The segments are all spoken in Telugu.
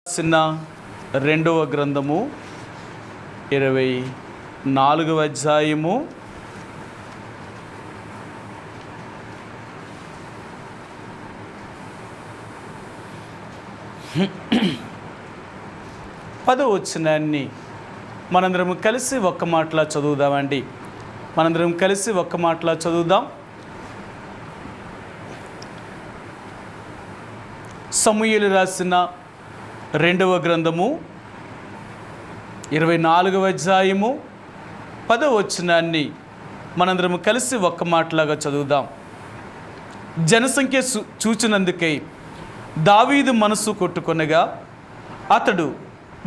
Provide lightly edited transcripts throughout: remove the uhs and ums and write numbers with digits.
రాసిన రెండవ గ్రంథము 24వ అధ్యాయము 10వ వచనాన్ని మనందరం కలిసి ఒక్క మాటలా చదువుదామండి. మనందరం కలిసి ఒక్క మాటలా చదువుదాం. సమూయేలు రాసిన రెండవ గ్రంథము 24వ అధ్యాయము 10వ వచనాన్ని మనందరం కలిసి ఒక్క మాటలాగా చదువుదాం. జనసంఖ్య చూచినందుకై దావీదు మనసు కొట్టుకొనగా అతడు,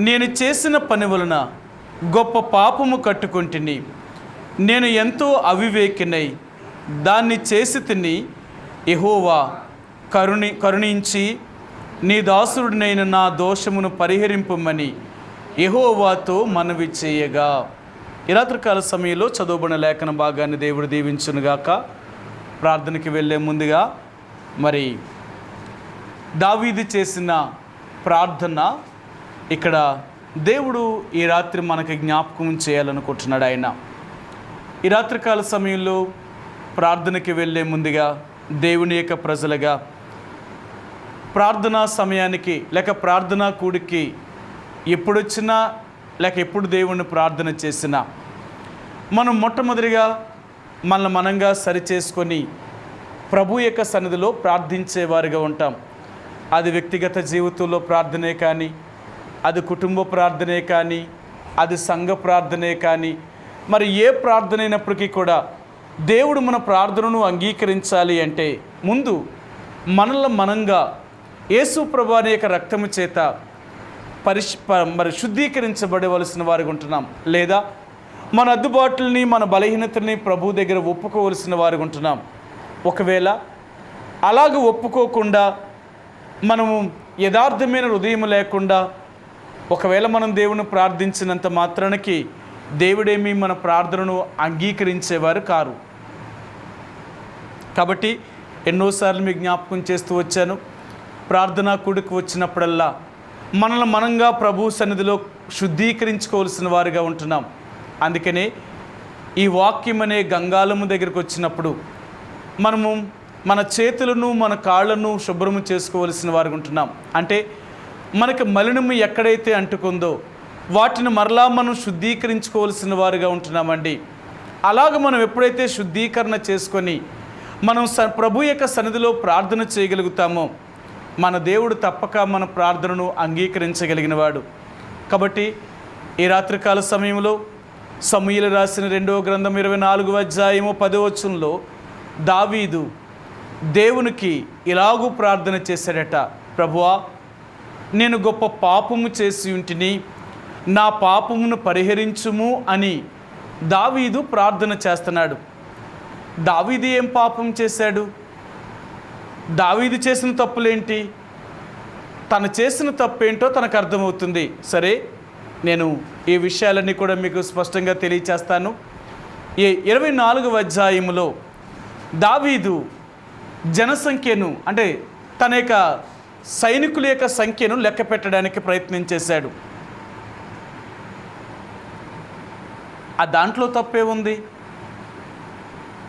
నేను చేసిన పని వలన గొప్ప పాపము కట్టుకొంటిని, నేను ఎంతో అవివేకినై దాన్ని చేసి తిని, యెహోవా కరుణించి నీ దాసుడినైన నా దోషమును పరిహరింపమని యెహోవాతో మనవి చేయగా. ఈ రాత్రికాల సమయంలో చదువుబడిన లేఖన భాగాన్ని దేవుడు దీవించునుగాక. ప్రార్థనకి వెళ్ళే ముందుగా మరి దావీదు చేసిన ప్రార్థన ఇక్కడ దేవుడు ఈ రాత్రి మనకి జ్ఞాపకం చేయాలనుకుంటున్నాడు. ఆయన ఈ రాత్రికాల సమయంలో ప్రార్థనకి వెళ్ళే ముందుగా దేవుని యొక్క ప్రజలుగా ప్రార్థనా సమయానికి లేక ప్రార్థనా కూడికి ఎప్పుడొచ్చినా లేక ఎప్పుడు దేవుణ్ణి ప్రార్థన చేసినా మనం మొట్టమొదటిగా మనల్ని మనంగా సరిచేసుకొని ప్రభు యొక్క సన్నిధిలో ప్రార్థించేవారిగా ఉంటాం. అది వ్యక్తిగత జీవితంలో ప్రార్థనే కానీ, అది కుటుంబ ప్రార్థనే కానీ, అది సంఘ ప్రార్థనే కానీ, మరి ఏ ప్రార్థన అయినప్పటికీ కూడా దేవుడు మన ప్రార్థనను అంగీకరించాలి అంటే ముందు మనల్ని మనంగా యేసు ప్రభువాని యొక్క రక్తము చేత మరి శుద్ధీకరించబడవలసిన వారికి ఉంటున్నాం. లేదా మన అద్దుబాటుల్ని మన బలహీనతని ప్రభు దగ్గర ఒప్పుకోవలసిన వారికి ఉంటున్నాం. ఒకవేళ అలాగ ఒప్పుకోకుండా మనము యథార్థమైన హృదయం లేకుండా ఒకవేళ మనం దేవుని ప్రార్థించినంత మాత్రానికి దేవుడేమీ మన ప్రార్థనను అంగీకరించేవారు కారు. కాబట్టి ఎన్నోసార్లు మీకు జ్ఞాపకం చేస్తూ వచ్చాను, ప్రార్థనా కూడికి వచ్చినప్పుడల్లా మనల్ని మనంగా ప్రభు సన్నిధిలో శుద్ధీకరించుకోవాల్సిన వారిగా ఉంటున్నాం. అందుకనే ఈ వాక్యం అనే గంగాళము దగ్గరికి వచ్చినప్పుడు మనము మన చేతులను మన కాళ్ళను శుభ్రము చేసుకోవలసిన వారిగా ఉంటున్నాం. అంటే మనకి మలినము ఎక్కడైతే అంటుకుందో వాటిని మరలా మనం శుద్ధీకరించుకోవాల్సిన వారిగా ఉంటున్నామండి. అలాగ మనం ఎప్పుడైతే శుద్ధీకరణ చేసుకొని మనం ప్రభు యొక్క సన్నిధిలో ప్రార్థన చేయగలుగుతామో మన దేవుడు తప్పక మన ప్రార్థనను అంగీకరించగలిగినవాడు. కాబట్టి ఈ రాత్రికాల సమయంలో సమూయేలు రాసిన రెండవ గ్రంథం 24వ అధ్యాయము 10వ వచనంలో దావీదు దేవునికి ఇలాగూ ప్రార్థన చేశాడట, ప్రభువా, నేను గొప్ప పాపము చేసి ఉంటిని, నా పాపమును పరిహరించుము అని దావీదు ప్రార్థన చేస్తున్నాడు. దావీదు ఏం పాపం చేశాడు? దావీదు చేసిన తప్పులేంటి? తను చేసిన తప్పేంటో తనకు అర్థమవుతుంది. సరే, నేను ఈ విషయాలన్నీ కూడా మీకు స్పష్టంగా తెలియచేస్తాను. ఈ 24వ అధ్యాయములో దావీదు జనసంఖ్యను అంటే తన యొక్క సైనికుల యొక్క సంఖ్యను లెక్క పెట్టడానికి ప్రయత్నం చేశాడు. ఆ దాంట్లో తప్పే ఉంది?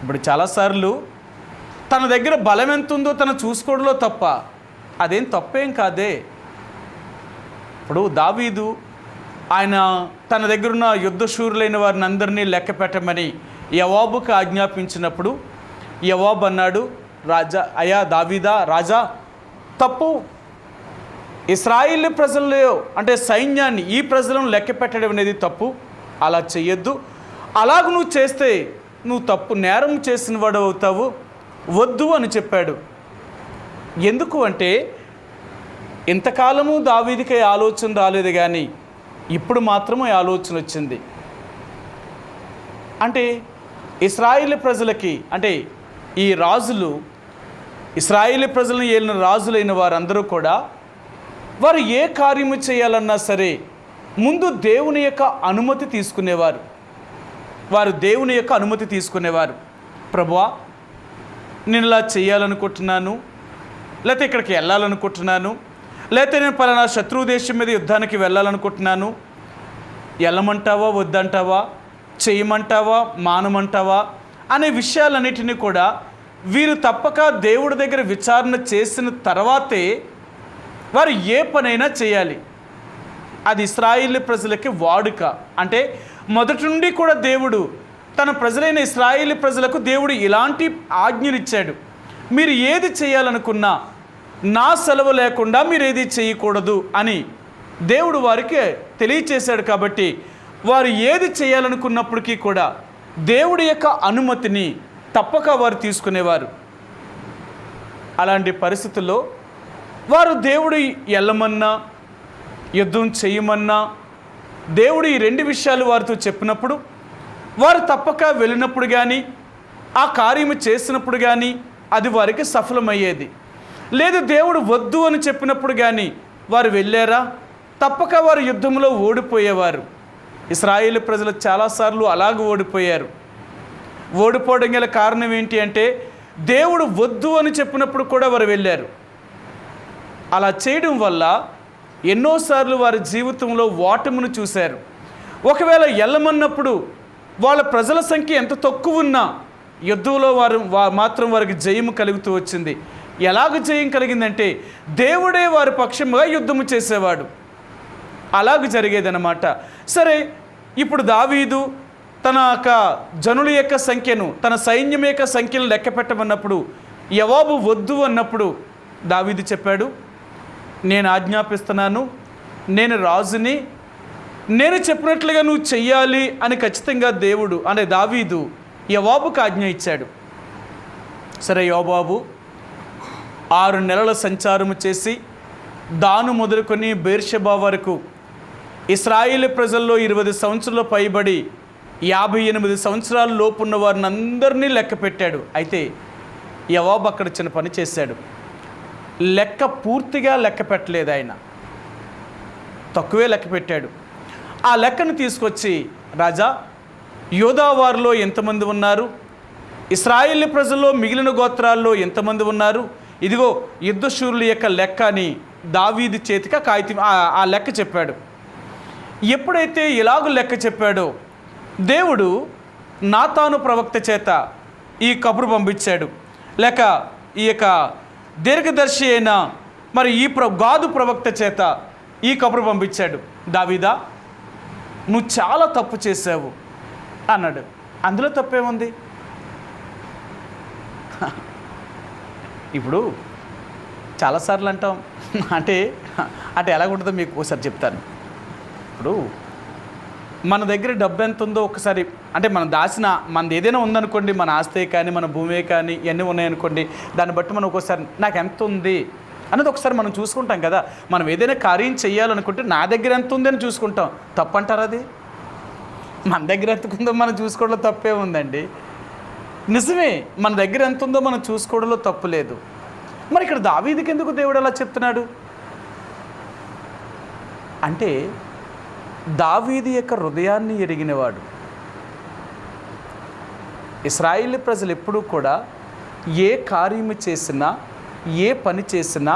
ఇప్పుడు చాలాసార్లు తన దగ్గర బలం ఎంత ఉందో తను చూసుకోవడంలో తప్ప అదేం తప్పేం కాదే. ఇప్పుడు దావీదు ఆయన తన దగ్గరున్న యుద్ధశూరులైన వారిని అందరినీ లెక్క పెట్టమని యోవాబుకు ఆజ్ఞాపించినప్పుడు యోవాబు అన్నాడు, రాజా, అయ్యా దావీదా రాజా, తప్పు. ఇశ్రాయేలు ప్రజల్లో అంటే సైన్యాన్ని, ఈ ప్రజలను లెక్క పెట్టడం అనేది తప్పు, అలా చెయ్యొద్దు. అలాగ నువ్వు చేస్తే నువ్వు తప్పు నేరం చేసిన వాడు అవుతావు, వద్దు అని చెప్పాడు. ఎందుకు అంటే ఇంతకాలము దావీదుకి ఆలోచన రాలేదు, కానీ ఇప్పుడు మాత్రం ఆలోచన వచ్చింది. అంటే ఇశ్రాయేలు ప్రజలకి అంటే ఈ రాజులు, ఇశ్రాయేలు ప్రజలను ఏలిన రాజులైన వారందరూ కూడా వారు ఏ కార్యము చేయాలన్నా సరే ముందు దేవుని యొక్క అనుమతి తీసుకునేవారు. వారు దేవుని యొక్క అనుమతి తీసుకునేవారు. ప్రభువా, నేను ఇలా చేయాలనుకుంటున్నాను, లేకపోతే ఇక్కడికి వెళ్ళాలనుకుంటున్నాను, లేకపోతే నేను పలానా శత్రువు దేశం మీద యుద్ధానికి వెళ్ళాలనుకుంటున్నాను, వెళ్ళమంటావా వద్దంటావా, చేయమంటావా మానమంటావా అనే విషయాలన్నిటినీ కూడా వీరు తప్పక దేవుడి దగ్గర విచారణ చేసిన తర్వాతే వారు ఏ పనైనా చేయాలి. అది ఇశ్రాయేలు ప్రజలకి వాడుక. అంటే మొదటి నుండి కూడా దేవుడు తన ప్రజలైన ఇశ్రాయేలు ప్రజలకు దేవుడు ఇలాంటి ఆజ్ఞలు ఇచ్చాడు. మీరు ఏది చేయాలనుకున్నా నా సెలవు లేకుండా మీరు ఏది చేయకూడదు అని దేవుడు వారికి తెలియచేశాడు. కాబట్టి వారు ఏది చేయాలనుకున్నప్పటికీ కూడా దేవుడి యొక్క అనుమతిని తప్పక వారు తీసుకునేవారు. అలాంటి పరిస్థితుల్లో వారు దేవుడు వెళ్ళమన్నా యుద్ధం చేయమన్నా దేవుడు ఈ రెండు విషయాలు వారితో చెప్పినప్పుడు వారు తప్పక వెళ్ళినప్పుడు కానీ ఆ కార్యము చేసినప్పుడు కానీ అది వారికి సఫలమయ్యేది. లేదు దేవుడు వద్దు అని చెప్పినప్పుడు కానీ వారు వెళ్ళారా, తప్పక వారు యుద్ధంలో ఓడిపోయేవారు. ఇశ్రాయేలు ప్రజలు చాలాసార్లు అలాగ ఓడిపోయారు. ఓడిపోవడం గల కారణం ఏంటి అంటే దేవుడు వద్దు అని చెప్పినప్పుడు కూడా వారు వెళ్ళారు. అలా చేయడం వల్ల ఎన్నోసార్లు వారి జీవితంలో ఓటమును చూశారు. ఒకవేళ వెళ్ళమన్నప్పుడు వాళ్ళ ప్రజల సంఖ్య ఎంత తక్కువ ఉన్నా యుద్ధంలో మాత్రం వారికి జయము కలుగుతూ వచ్చింది. ఎలాగ జయం కలిగిందంటే దేవుడే వారి పక్షంగా యుద్ధము చేసేవాడు. అలాగ జరిగేదన్నమాట. సరే, ఇప్పుడు దావీదు తన యొక్క జనుల యొక్క సంఖ్యను, తన సైన్యం యొక్క సంఖ్యను లెక్క పెట్టమన్నప్పుడు యోవాబు వద్దు అన్నప్పుడు దావీదు చెప్పాడు, నేను ఆజ్ఞాపిస్తున్నాను, నేను రాజుని, నేను చెప్పినట్లుగా నువ్వు చెయ్యాలి అని ఖచ్చితంగా దేవుడు అంటే దావీదు యోవాబుకు ఆజ్ఞ ఇచ్చాడు. సరే, యోవాబు 6 నెలల సంచారము చేసి దాను మొదలుకొని బెర్షెబా వరకు ఇశ్రాయేలు ప్రజల్లో 20 సంవత్సరాలు పైబడి 58 సంవత్సరాల లోపు ఉన్న వారిని అందరినీ లెక్క పెట్టాడు. అయితే యోవాబు అక్కడ చిన్న పని చేశాడు. లెక్క పూర్తిగా లెక్క పెట్టలేదు, ఆయన తక్కువే లెక్క పెట్టాడు. ఆ లెక్కను తీసుకొచ్చి, రాజా, యోధా వారిలో ఎంతమంది ఉన్నారు, ఇశ్రాయేలు ప్రజల్లో మిగిలిన గోత్రాల్లో ఎంతమంది ఉన్నారు, ఇదిగో యుద్ధశూరుల యొక్క లెక్క అని దావీదు చేతికి కాగితం ఆ లెక్క చెప్పాడు. ఎప్పుడైతే ఇలాగ లెక్క చెప్పాడో దేవుడు నాతాను ప్రవక్త చేత ఈ కబురు పంపించాడు. లేక ఈ యొక్క దీర్ఘదర్శి అయిన మరి ఈ గాదు ప్రవక్త చేత ఈ కబురు పంపించాడు. దావీదా, నువ్వు చాలా తప్పు చేసావు అన్నాడు. అందులో తప్పేముంది? ఇప్పుడు చాలాసార్లు అంటాం, అంటే ఎలాగుంటుందో మీకు ఒకసారి చెప్తాను. ఇప్పుడు మన దగ్గర డబ్బు ఎంత ఉందో ఒకసారి, అంటే మనం దాచిన మనది ఏదైనా ఉందనుకోండి, మన ఆస్తే కానీ మన భూమే కానీ ఇవన్నీ ఉన్నాయనుకోండి, దాన్ని బట్టి మనం ఒక్కోసారి నాకు ఎంత ఉంది అన్నది ఒకసారి మనం చూసుకుంటాం కదా. మనం ఏదైనా కార్యం చేయాలనుకుంటే నా దగ్గర ఎంత ఉంది అని చూసుకుంటాం. తప్పంటారు అది? మన దగ్గర ఎంత ఉందో మనం చూసుకోవడంలో తప్పే ఉందండి. నిజమే, మన దగ్గర ఎంత ఉందో మనం చూసుకోవడంలో తప్పు లేదు. మరి ఇక్కడ దావీదుకి ఎందుకు దేవుడు అలా చెప్తున్నాడు అంటే, దావీదు యొక్క హృదయాన్ని ఎరిగినవాడు. ఇశ్రాయేలు ప్రజలు ఎప్పుడూ కూడా ఏ కార్యము చేసినా, ఏ పని చేసినా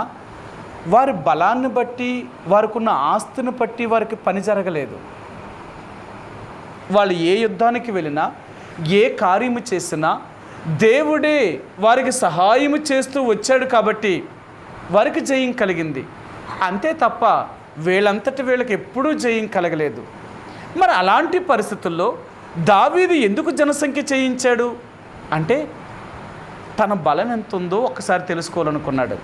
వారి బలాన్ని బట్టి, వారికున్న ఆస్తిని బట్టి వారికి పని జరగలేదు. వాళ్ళు ఏ యుద్ధానికి వెళ్ళినా, ఏ కార్యము చేసినా దేవుడే వారికి సహాయము చేస్తూ వచ్చాడు కాబట్టి వారికి జయం కలిగింది. అంతే తప్ప వీళ్ళంతటి వీళ్ళకి ఎప్పుడూ జయం కలగలేదు. మరి అలాంటి పరిస్థితుల్లో దావీదు ఎందుకు జనసంఖ్య చేయించాడు అంటే, తన బలం ఎంత ఉందో ఒక్కసారి తెలుసుకోవాలనుకున్నాడు.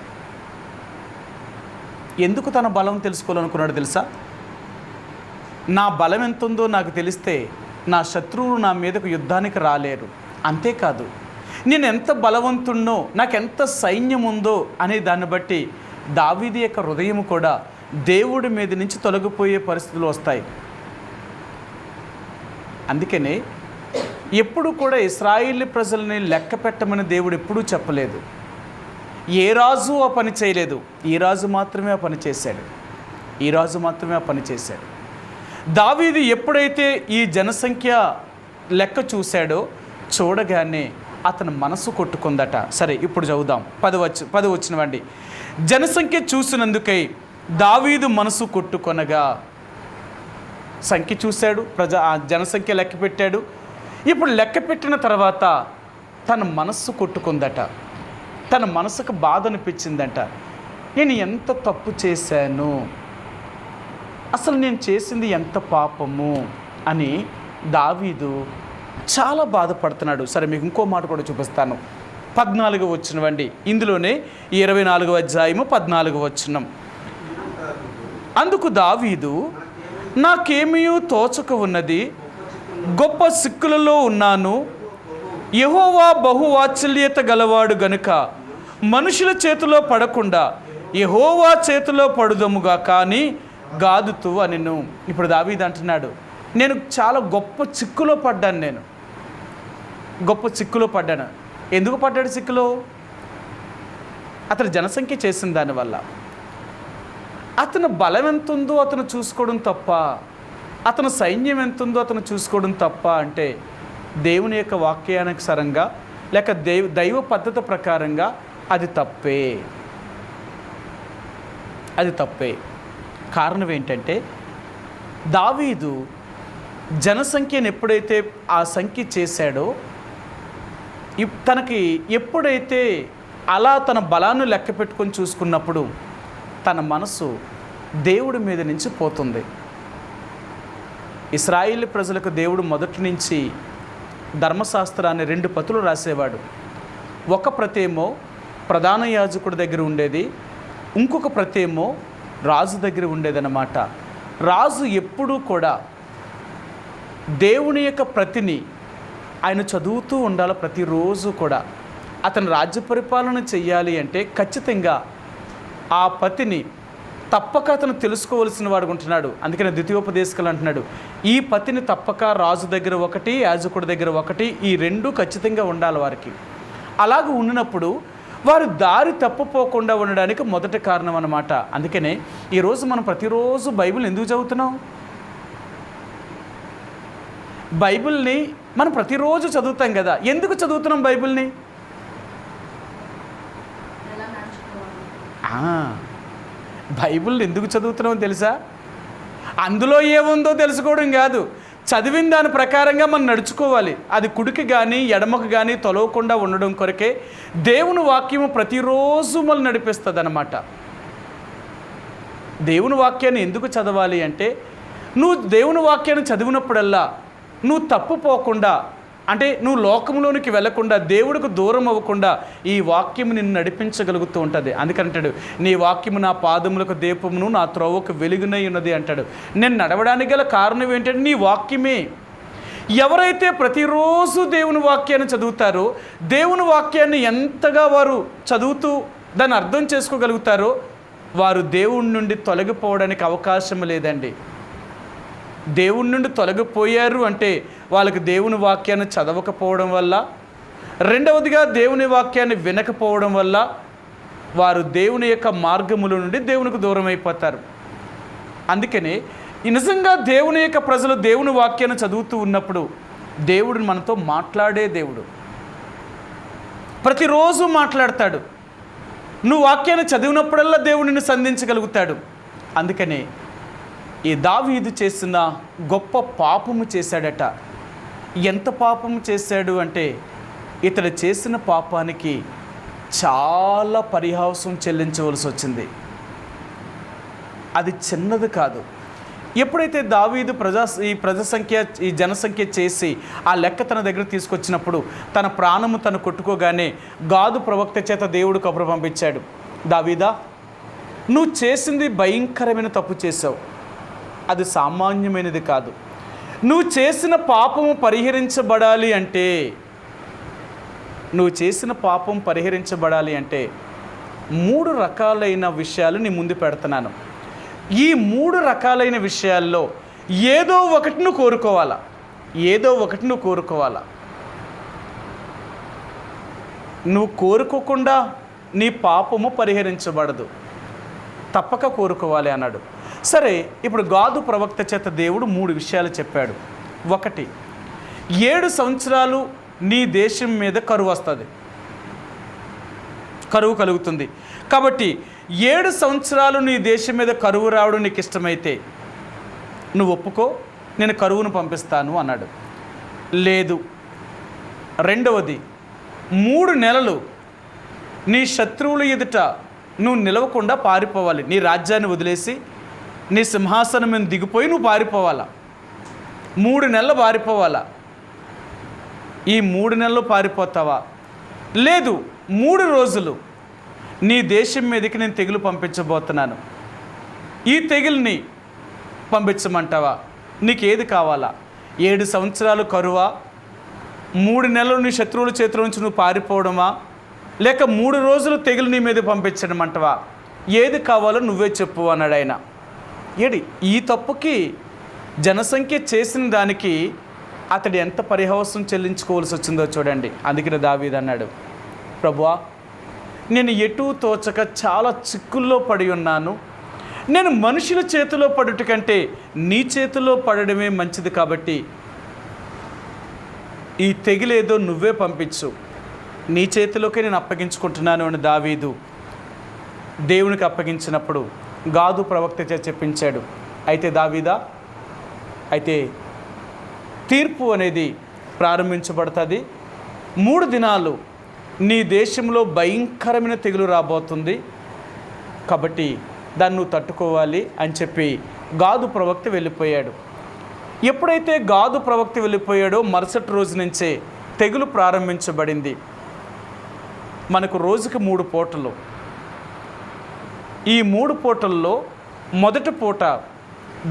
ఎందుకు తన బలం తెలుసుకోవాలనుకున్నాడు తెలుసా? నా బలం ఎంత ఉందో నాకు తెలిస్తే నా శత్రువులు నా మీదకు యుద్ధానికి రాలేరు. అంతేకాదు, నేను ఎంత బలవంతున్నో, నాకెంత సైన్యం ఉందో అనే దాన్ని బట్టి దావీదు యొక్క హృదయం కూడా దేవుడి మీద నుంచి తొలగిపోయే పరిస్థితులు వస్తాయి. అందుకనే ఎప్పుడు కూడా ఇశ్రాయేలు ప్రజల్ని లెక్క పెట్టమని దేవుడు ఎప్పుడూ చెప్పలేదు. ఏ రాజు ఆ పని చేయలేదు. ఈ రాజు మాత్రమే ఆ పని చేశాడు. ఈ రాజు మాత్రమే ఆ పని చేశాడు. దావీదు ఎప్పుడైతే ఈ జనసంఖ్య లెక్క చూశాడో చూడగానే అతని మనసు కొట్టుకుందట. సరే, ఇప్పుడు చదువుదాం. 10 వచ్చినవండి. జనసంఖ్య చూసినందుకై దావీదు మనసు కొట్టుకొనగా, సంఖ్య చూశాడు, ఆ జనసంఖ్య లెక్క పెట్టాడు. ఇప్పుడు లెక్క పెట్టిన తర్వాత తన మనస్సు కొట్టుకుందట, తన మనసుకు బాధ అనిపించిందట. నేను ఎంత తప్పు చేశాను, అసలు నేను చేసింది ఎంత పాపము అని దావీదు చాలా బాధపడుతున్నాడు. సరే, మీకు ఇంకో మాట కూడా చూపిస్తాను. 14వ వచనం, ఇందులోనే 24వ అధ్యాయము 14వ వచనం. అందుకు దావీదు, నాకేమీ తోచక ఉన్నది, గొప్ప సిక్కులలో ఉన్నాను. యెహోవా బహువాత్సల్యత గలవాడు గనుక మనుషుల చేతిలో పడకుండా యెహోవా చేతిలో పడుదముగా కానీ గాదుతూ అనెను. ఇప్పుడు దావీదు అంటున్నాడు, నేను చాలా గొప్ప చిక్కులో పడ్డాను, గొప్ప చిక్కులో పడ్డాను. ఎందుకు పడ్డాడు చిక్కులో? అతను జనసంఖ్య చేసిన దానివల్ల. అతను బలం ఎంత ఉందో అతను చూసుకోవడం తప్ప, అతను సైన్యం ఎంత ఉందో అతను చూసుకోవడం తప్ప అంటే దేవుని యొక్క వాక్యానుసారంగా లేక దైవ పద్ధతి ప్రకారంగా అది తప్పే, అది తప్పే. కారణం ఏంటంటే, దావీదు జనసంఖ్యను ఎప్పుడైతే ఆ సంఖ్య చేశాడో, తనకి ఎప్పుడైతే అలా తన బలాన్ని లెక్క పెట్టుకొని చూసుకున్నప్పుడు తన మనసు దేవుడి మీద నుంచి పోతుంది. ఇశ్రాయేలు ప్రజలకు దేవుడు మొదటి నుంచి ధర్మశాస్త్రాన్ని 2 ప్రతులు రాసేవాడు. ఒక ప్రతేమో ప్రధాన యాజకుడి దగ్గర ఉండేది, ఇంకొక ప్రతేమో రాజు దగ్గర ఉండేదన్నమాట. రాజు ఎప్పుడూ కూడా దేవుని యొక్క ప్రతిని ఆయన చదువుతూ ఉండాలి. ప్రతిరోజు కూడా అతను రాజ్య పరిపాలన చెయ్యాలి అంటే ఖచ్చితంగా ఆ పతిని తప్పక అతను తెలుసుకోవలసిన వాడు ఉంటున్నాడు. అందుకని ద్వితీయోపదేశకులు అంటున్నాడు, ఈ పతిని తప్పక రాజు దగ్గర ఒకటి, యాజకుడి దగ్గర ఒకటి, ఈ 2 ఖచ్చితంగా ఉండాలి వారికి. అలాగ ఉన్నప్పుడు వారు దారి తప్పిపోకుండా ఉండడానికి మొదటి కారణం అన్నమాట. అందుకనే ఈరోజు మనం ప్రతిరోజు బైబిల్ ఎందుకు చదువుతున్నాం? బైబిల్ని మనం ప్రతిరోజు చదువుతాం కదా, ఎందుకు చదువుతున్నాం బైబిల్ని? బైబిల్ ఎందుకు చదువుతున్నామో తెలుసా? అందులో ఏముందో తెలుసుకోవడం కాదు, చదివిన దాని ప్రకారంగా మనం నడుచుకోవాలి. అది కుడికి కానీ ఎడమకు కానీ తొలవకుండా ఉండడం కొరకే దేవుని వాక్యము ప్రతిరోజు మనం నడిపిస్తుంది అన్నమాట. దేవుని వాక్యాన్ని ఎందుకు చదవాలి అంటే, నువ్వు దేవుని వాక్యాన్ని చదివినప్పుడల్లా నువ్వు తప్పుపోకుండా, అంటే నువ్వు లోకంలోనికి వెళ్లకుండా, దేవుడికి దూరం అవ్వకుండా ఈ వాక్యము నిన్ను నడిపించగలుగుతూ ఉంటుంది. అందుకంటాడు, నీ వాక్యము నా పాదములకు దీపమును, నా త్రోవకు వెలుగునై ఉన్నది అంటాడు. నేను నడవడానికి గల కారణం ఏంటంటే నీ వాక్యమే. ఎవరైతే ప్రతిరోజు దేవుని వాక్యాన్ని చదువుతారో, దేవుని వాక్యాన్ని ఎంతగా వారు చదువుతూ దాన్ని అర్థం చేసుకోగలుగుతారో, వారు దేవుడి నుండి తొలగిపోవడానికి అవకాశం లేదండి. దేవుడి నుండి తొలగిపోయారు అంటే వాళ్ళకి దేవుని వాక్యాన్ని చదవకపోవడం వల్ల, రెండవదిగా దేవుని వాక్యాన్ని వినకపోవడం వల్ల వారు దేవుని యొక్క మార్గముల నుండి దేవునికి దూరం అయిపోతారు. అందుకని నిజంగా దేవుని యొక్క ప్రజలు దేవుని వాక్యాన్ని చదువుతూ ఉన్నప్పుడు దేవుడు మనతో మాట్లాడే దేవుడు, ప్రతిరోజు మాట్లాడతాడు. నువ్వు వాక్యాన్ని చదివినప్పుడల్లా దేవుడిని సంధించగలుగుతాడు. అందుకనే ఈ దావీదు చేసిన గొప్ప పాపము చేశాడట. ఎంత పాపము చేశాడు అంటే, ఇతడు చేసిన పాపానికి చాలా పరిహాసం చెల్లించవలసి వచ్చింది. అది చిన్నది కాదు. ఎప్పుడైతే దావీదు ఈ జనసంఖ్య చేసి ఆ లెక్క తన దగ్గర తీసుకొచ్చినప్పుడు తన ప్రాణము తను కొట్టుకోగానే గాదు ప్రవక్త చేత దేవుడు కబురు పంపించాడు, దావీదా, నువ్వు చేసింది భయంకరమైన తప్పు చేసావు, అది సామాన్యమైనది కాదు. నువ్వు చేసిన పాపము పరిహరించబడాలి అంటే, నువ్వు చేసిన పాపం పరిహరించబడాలి అంటే 3 రకాలైన విషయాలు నీ ముందు పెడుతున్నాను. ఈ 3 రకాలైన విషయాల్లో ఏదో ఒకటి నువ్వు కోరుకోవాలా, ఏదో ఒకటి నువ్వు కోరుకోవాలా. నువ్వు కోరుకోకుండా నీ పాపము పరిహరించబడదు, తప్పక కోరుకోవాలి అన్నాడు. సరే, ఇప్పుడు గాదు ప్రవక్త చేత దేవుడు 3 విషయాలు చెప్పాడు. 1, 7 సంవత్సరాలు నీ దేశం మీద కరువు వస్తుంది, కరువు కలుగుతుంది. కాబట్టి 7 సంవత్సరాలు నీ దేశం మీద కరువు రావడం నీకు ఇష్టమైతే నువ్వు ఒప్పుకో, నేను కరువును పంపిస్తాను అన్నాడు. లేదు. రెండవది, 3 నెలలు నీ శత్రువుల ఎదుట నువ్వు నిలవకుండా పారిపోవాలి. నీ రాజ్యాన్ని వదిలేసి నీ సింహాసనం మీద దిగిపోయి నువ్వు పారిపోవాలా. 3 నెలలు పారిపోవాలా. ఈ 3 నెలలు పారిపోతావా? లేదు, 3 రోజులు నీ దేశం మీదకి నేను తెగులు పంపించబోతున్నాను, ఈ తెగుల్ని పంపించమంటావా? నీకు ఏది కావాలా? 7 సంవత్సరాలు కరువా, 3 నెలలు నీ శత్రువుల చేతుల నుంచి నువ్వు పారిపోవడమా, లేక 3 రోజులు తెగులు నీ మీద పంపించడం అంటవా? ఏది కావాలో నువ్వే చెప్పు అన్నాడు ఆయన. ఈ తప్పుకి జనసంఖ్య చేసిన దానికి అతడు ఎంత పరిహాసం చెల్లించుకోవాల్సి వచ్చిందో చూడండి. అందుకని దావీదు అన్నాడు, ప్రభువా, నేను ఎటూ తోచక చాలా చిక్కుల్లో పడి ఉన్నాను. నేను మనుషుల చేతిలో పడుట కంటే నీ చేతిలో పడడమే మంచిది, కాబట్టి ఈ తెగులేదో నువ్వే పంపించు, నీ చేతిలోకి నేను అప్పగించుకుంటున్నాను అని దావీదు దేవునికి అప్పగించినప్పుడు గాదు ప్రవక్త చెప్పించాడు. అయితే దావీదా, అయితే తీర్పు అనేది ప్రారంభించబడుతుంది. 3 దినాలు నీ దేశంలో భయంకరమైన తెగులు రాబోతుంది, కాబట్టి దాన్ని నువ్వు తట్టుకోవాలి అని చెప్పి గాదు ప్రవక్త వెళ్ళిపోయాడు. ఎప్పుడైతే గాదు ప్రవక్త వెళ్ళిపోయాడో మరుసటి రోజు నుంచే తెగులు ప్రారంభించబడింది. మనకు రోజుకి 3 పూటలు. ఈ 3 పూటల్లో మొదటి పూట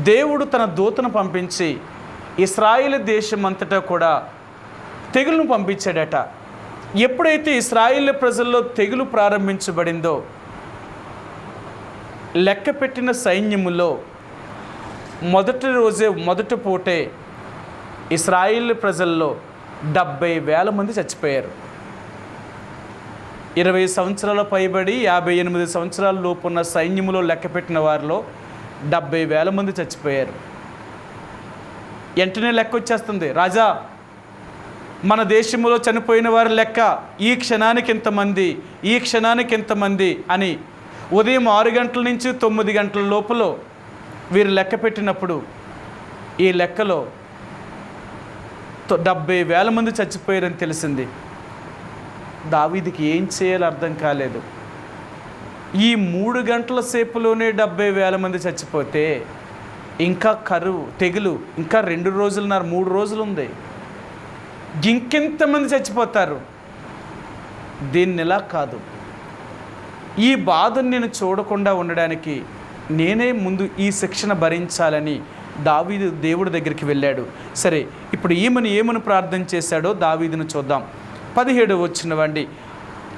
దేవుడు తన దూతను పంపించి ఇశ్రాయేలు దేశం అంతటా కూడా తెగులును పంపించాడట. ఎప్పుడైతే ఇశ్రాయేలు ప్రజల్లో తెగులు ప్రారంభించబడిందో లెక్క పెట్టిన సైన్యములో మొదటి పూటే ఇశ్రాయేలు ప్రజల్లో 70,000 మంది చచ్చిపోయారు. 20 సంవత్సరాల పైబడి 58 సంవత్సరాల లోపు ఉన్న సైన్యములో లెక్క పెట్టిన వారిలో 70,000 మంది చచ్చిపోయారు. వెంటనే లెక్క వచ్చేస్తుంది, రాజా మన దేశంలో చనిపోయిన వారి లెక్క ఈ క్షణానికి ఇంతమంది, ఈ క్షణానికి ఇంతమంది అని ఉదయం 6 గంటల నుంచి 9 గంటల లోపల వీరు లెక్క పెట్టినప్పుడు ఈ లెక్కలో 70,000 మంది చచ్చిపోయారని తెలిసింది. దావీదుకి ఏం చేయాలో అర్థం కాలేదు. ఈ 3 గంటల సేపులోనే 70,000 మంది చచ్చిపోతే ఇంకా కరువు తెగులు ఇంకా 2 రోజులున్నర 3 రోజులు ఉంది, ఇంకెంతమంది చచ్చిపోతారు? దీన్ని ఇలా కాదు, ఈ బాధను నేను చూడకుండా ఉండడానికి నేనే ముందు ఈ శిక్షణ భరించాలని దావీదు దేవుడి దగ్గరికి వెళ్ళాడు. సరే, ఇప్పుడు ఏమని ప్రార్థన చేశాడో దావీదును చూద్దాం. 17 వచ్చినవండి.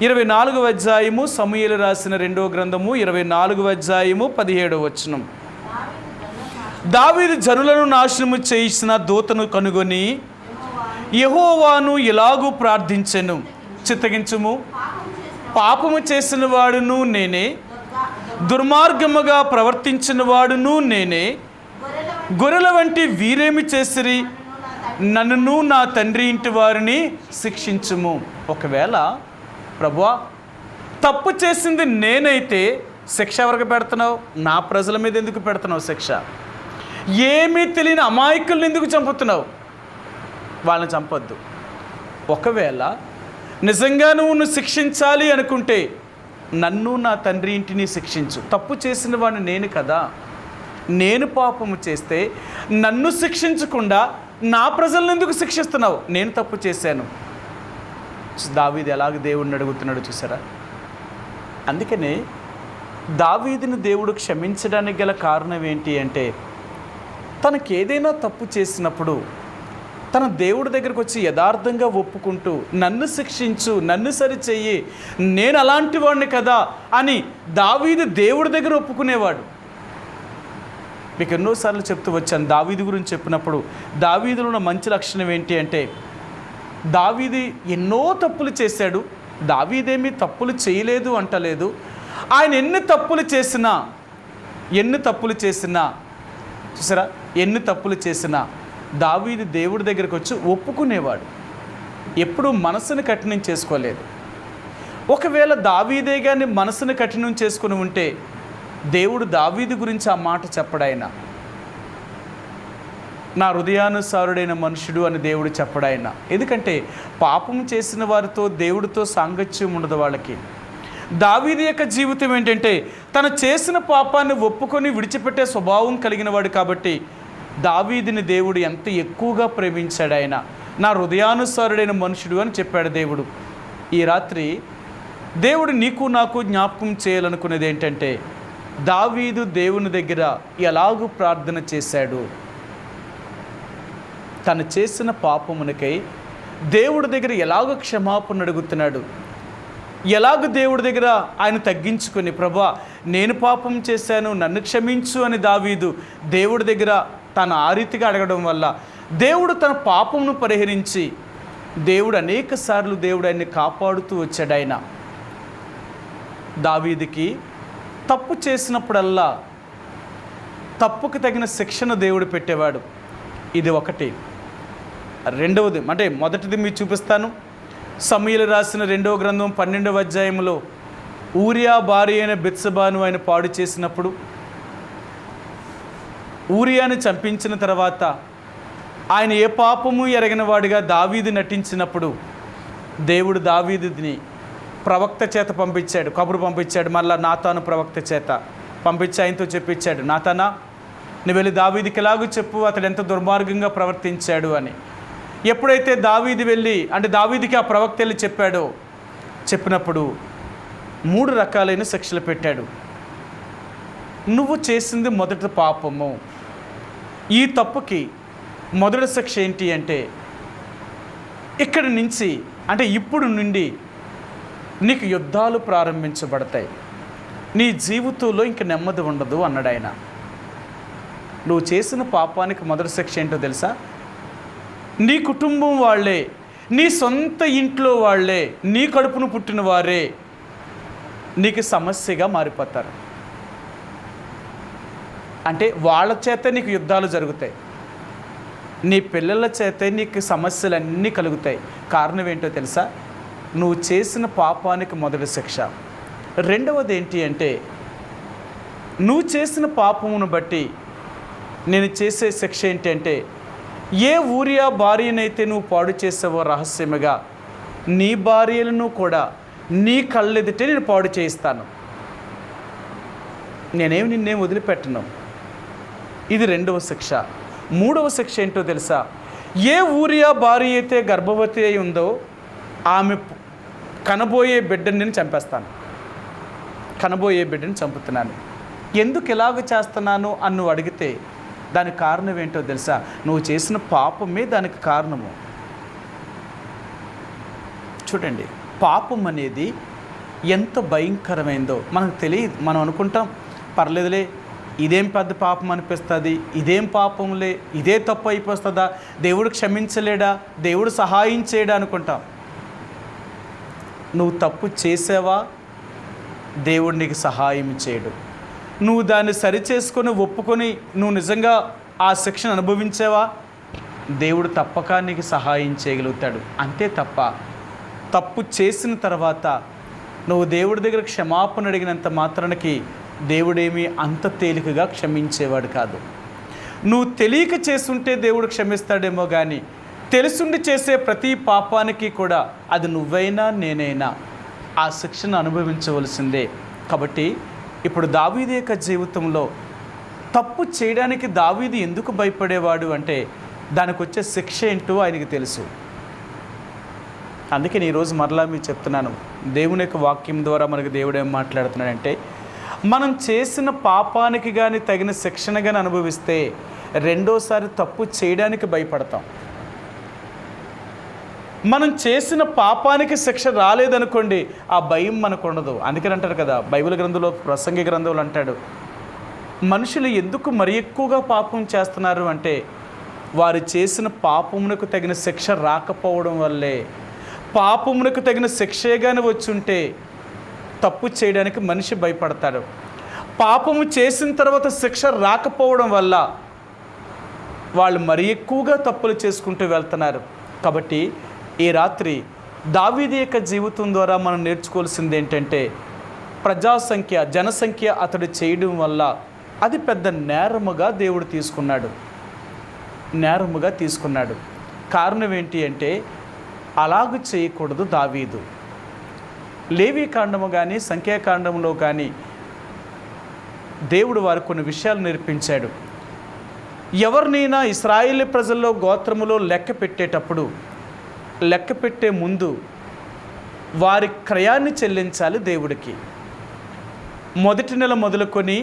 24వ అధ్యాయము సమూయేలు రాసిన 2వ గ్రంథము 24వ అధ్యాయము 17వ వచనం. దావీదు జనులను నాశనము చేసిన దూతను కనుగొని యెహోవాను ఇలాగూ ప్రార్థించెను, చిత్తగించుము, పాపము చేసిన వాడును నేనే, దుర్మార్గముగా ప్రవర్తించిన వాడును నేనే. గొర్రెల వంటి వీరేమి చేసిరి, నన్ను నా తండ్రి ఇంటి వారిని శిక్షించుము. ఒకవేళ ప్రభువా తప్పు చేసింది నేనైతే శిక్ష ఎవరికి పెడుతున్నావు? నా ప్రజల మీద ఎందుకు పెడుతున్నావు శిక్ష? ఏమీ తెలియని అమాయకుల్ని ఎందుకు చంపుతున్నావు? వాళ్ళని చంపొద్దు. ఒకవేళ నిజంగా నువ్వు శిక్షించాలి అనుకుంటే నన్ను నా తండ్రి ఇంటిని శిక్షించు. తప్పు చేసిన వాడిని నేను కదా. నేను పాపము చేస్తే నన్ను శిక్షించకుండా నా ప్రజలను ఎందుకు శిక్షిస్తున్నావు? నేను తప్పు చేశాను. దావీదు ఎలాగ దేవుడిని అడుగుతున్నాడు చూసారా? అందుకనే దావీదుని దేవుడు క్షమించడానికి గల కారణం ఏంటి అంటే, తనకేదైనా తప్పు చేసినప్పుడు తన దేవుడి దగ్గరకు వచ్చి యథార్థంగా ఒప్పుకుంటూ నన్ను శిక్షించు, నన్ను సరిచెయ్యి, నేను అలాంటి వాడిని కదా అని దావీదు దేవుడి దగ్గర ఒప్పుకునేవాడు. మీకు ఎన్నోసార్లు చెప్తూ వచ్చాను దావీదు గురించి చెప్పినప్పుడు. దావీదులో ఉన్న మంచి లక్షణం ఏంటి అంటే, దావీదు ఎన్నో తప్పులు చేశాడు. దావీదేమీ తప్పులు చేయలేదు అంటలేదు. ఆయన ఎన్ని తప్పులు చేసినా చూసారా, ఎన్ని తప్పులు చేసినా దావీదు దేవుడి దగ్గరికి వచ్చి ఒప్పుకునేవాడు. ఎప్పుడూ మనసును కఠినం చేసుకోలేదు. ఒకవేళ దావీదే గాని మనసును కఠినం చేసుకుని ఉంటే దేవుడు దావీదు గురించి ఆ మాట చెప్పడాయన. నా హృదయానుసారుడైన మనుషుడు అని దేవుడు చెప్పడాయన. ఎందుకంటే పాపం చేసిన వారితో దేవుడితో సాంగత్యం ఉండదు వాళ్ళకి. దావీదు యొక్క జీవితం ఏంటంటే తను చేసిన పాపాన్ని ఒప్పుకొని విడిచిపెట్టే స్వభావం కలిగిన వాడు కాబట్టి దావీదుని దేవుడు ఎంత ఎక్కువగా ప్రేమించాడు. ఆయన నా హృదయానుసారుడైన మనుషుడు అని చెప్పాడు దేవుడు. ఈ రాత్రి దేవుడు నీకు నాకు జ్ఞాపకం చేయాలనుకునేది ఏంటంటే దావీదు దేవుని దగ్గర ఎలాగూ ప్రార్థన చేశాడు. తను చేసిన పాపమునకై దేవుడి దగ్గర ఎలాగో క్షమాపణ అడుగుతున్నాడు. ఎలాగ దేవుడి దగ్గర ఆయన తగ్గించుకొని ప్రభా నేను పాపం చేశాను నన్ను క్షమించు అని దావీదు దేవుడి దగ్గర తను ఆ రీతిగా అడగడం వల్ల దేవుడు తన పాపమును పరిహరించి దేవుడు అనేక సార్లు దేవుడు ఆయన్ని కాపాడుతూ వచ్చాడు. ఆయన దావీదుకి తప్పు చేసినప్పుడల్లా తప్పుకు తగిన శిక్షను దేవుడు పెట్టేవాడు. ఇది ఒకటి. రెండవది అంటే మొదటిది మీకు చూపిస్తాను. సమూయేలు రాసిన 2వ గ్రంథం 12వ అధ్యాయంలో ఊరియా భార్య అయిన బెత్షెబాను ఆయన పాడు చేసినప్పుడు ఊరియాని చంపించిన తర్వాత ఆయన ఏ పాపము ఎరగిన వాడిగా దావీదు నటించినప్పుడు దేవుడు దావీదుని ప్రవక్త చేత పంపించాడు, కబురు పంపించాడు. మళ్ళా నాతాను ప్రవక్త చేత పంపించి ఆయనతో చెప్పించాడు, నాతానా నువ్వు వెళ్ళి దావీదుకి ఎలాగూ చెప్పు అతడు ఎంత దుర్మార్గంగా ప్రవర్తించాడు అని. ఎప్పుడైతే దావీదు వెళ్ళి అంటే దావీదుకి ఆ ప్రవక్త వెళ్ళి చెప్పినప్పుడు 3 రకాలైన శిక్షలు పెట్టాడు. నువ్వు చేసింది మొదటి పాపము. ఈ తప్పుకి మొదటి శిక్ష ఏంటి అంటే ఇక్కడి నుంచి అంటే ఇప్పుడు నుండి నీకు యుద్ధాలు ప్రారంభించబడతాయి, నీ జీవితంలో ఇంక నెమ్మది ఉండదు అన్నాడు ఆయన. నువ్వు చేసిన పాపానికి మొదటి శిక్ష ఏంటో తెలుసా? నీ కుటుంబం వాళ్ళే, నీ సొంత ఇంట్లో వాళ్ళే, నీ కడుపును పుట్టిన వారే నీకు సమస్యగా మారిపోతారు. అంటే వాళ్ళ చేత నీకు యుద్ధాలు జరుగుతాయి, నీ పిల్లల చేత నీకు సమస్యలన్నీ కలుగుతాయి. కారణం ఏంటో తెలుసా? నువ్వు చేసిన పాపానికి మొదటి శిక్ష. రెండవది ఏంటి అంటే నువ్వు చేసిన పాపమును బట్టి నేను చేసే శిక్ష ఏంటి అంటే ఏ ఊరియా భార్యనైతే నువ్వు పాడు చేసావో రహస్యముగా నీ భార్యలను కూడా నీ కళ్ళెదుటే నేను పాడు చేయిస్తాను. నిన్నేం వదిలిపెట్టను. ఇది రెండవ శిక్ష. మూడవ శిక్ష ఏంటో తెలుసా? ఏ ఊరియా భార్య అయితే గర్భవతి అయి ఉందో ఆమె కనబోయే బిడ్డని నేను చంపేస్తాను. కనబోయే బిడ్డని చంపుతున్నాను. ఎందుకు ఇలాగ చేస్తున్నాను అని నువ్వు అడిగితే దానికి కారణం ఏంటో తెలుసా? నువ్వు చేసిన పాపమే దానికి కారణము. చూడండి, పాపం అనేది ఎంత భయంకరమైందో మనకు తెలియదు. మనం అనుకుంటాం పర్లేదులే, ఇదేం పెద్ద పాపం అనిపిస్తుంది, ఇదేం పాపంలే, ఇదే తప్పు అయిపోతుందా, దేవుడు క్షమించలేడా, దేవుడు సహాయం చేయడా అనుకుంటాం. నువ్వు తప్పు చేసావా దేవుడు నీకు సహాయం చేయడు. నువ్వు దాన్ని సరిచేసుకొని ఒప్పుకొని నువ్వు నిజంగా ఆ శిక్షను అనుభవించావా దేవుడు తప్పక నీకు సహాయం చేయగలుగుతాడు. అంతే తప్ప తప్పు చేసిన తర్వాత నువ్వు దేవుడి దగ్గర క్షమాపణ అడిగినంత మాత్రానికి దేవుడేమీ అంత తేలికగా క్షమించేవాడు కాదు. నువ్వు తెలియక చేసుంటే దేవుడు క్షమిస్తాడేమో కానీ తెలుసుండి చేసే ప్రతి పాపానికి కూడా అది నువ్వైనా నేనైనా ఆ శిక్షను అనుభవించవలసిందే. కాబట్టి ఇప్పుడు దావీదు యొక్క జీవితంలో తప్పు చేయడానికి దావీదు ఎందుకు భయపడేవాడు అంటే దానికి వచ్చే శిక్ష ఏంటో ఆయనకి తెలుసు. అందుకే ఈరోజు మరలా మీకు చెప్తున్నాను, దేవుని యొక్క వాక్యం ద్వారా మనకు దేవుడు ఏం మాట్లాడుతున్నాడంటే మనం చేసిన పాపానికి కానీ తగిన శిక్షణ కానీ అనుభవిస్తే రెండోసారి తప్పు చేయడానికి భయపడతాం. మనం చేసిన పాపానికి శిక్ష రాలేదనుకోండి ఆ భయం మనకు ఉండదు. అందుకని అంటారు కదా బైబిల్ గ్రంథంలో ప్రసంగి గ్రంథంలో అంటాడు, మనుషులు ఎందుకు మరి ఎక్కువగా పాపం చేస్తున్నారు అంటే వారు చేసిన పాపమునకు తగిన శిక్ష రాకపోవడం వల్లే. పాపమునకు తగిన శిక్షే కానీ వచ్చుంటే తప్పు చేయడానికి మనిషి భయపడతాడు. పాపము చేసిన తర్వాత శిక్ష రాకపోవడం వల్ల వాళ్ళు మరి ఎక్కువగా తప్పులు చేసుకుంటూ వెళ్తున్నారు. కాబట్టి ఈ రాత్రి దావీదు యొక్క జీవితం ద్వారా మనం నేర్చుకోవాల్సింది ఏంటంటే జనసంఖ్య అతడు చేయడం వల్ల అది పెద్ద నేరముగా దేవుడు తీసుకున్నాడు. కారణం ఏంటి అంటే అలాగూ చేయకూడదు దావీదు. లేవీ కాండము కానీ సంఖ్యాకాండంలో కానీ దేవుడు వారికి కొన్ని విషయాలు నేర్పించాడు. ఎవరినైనా ఇశ్రాయేలు ప్రజల్లో గోత్రములో లెక్క పెట్టే ముందు వారి క్రయాన్ని చెల్లించాలి దేవుడికి. మొదటి నెల మొదలుకొని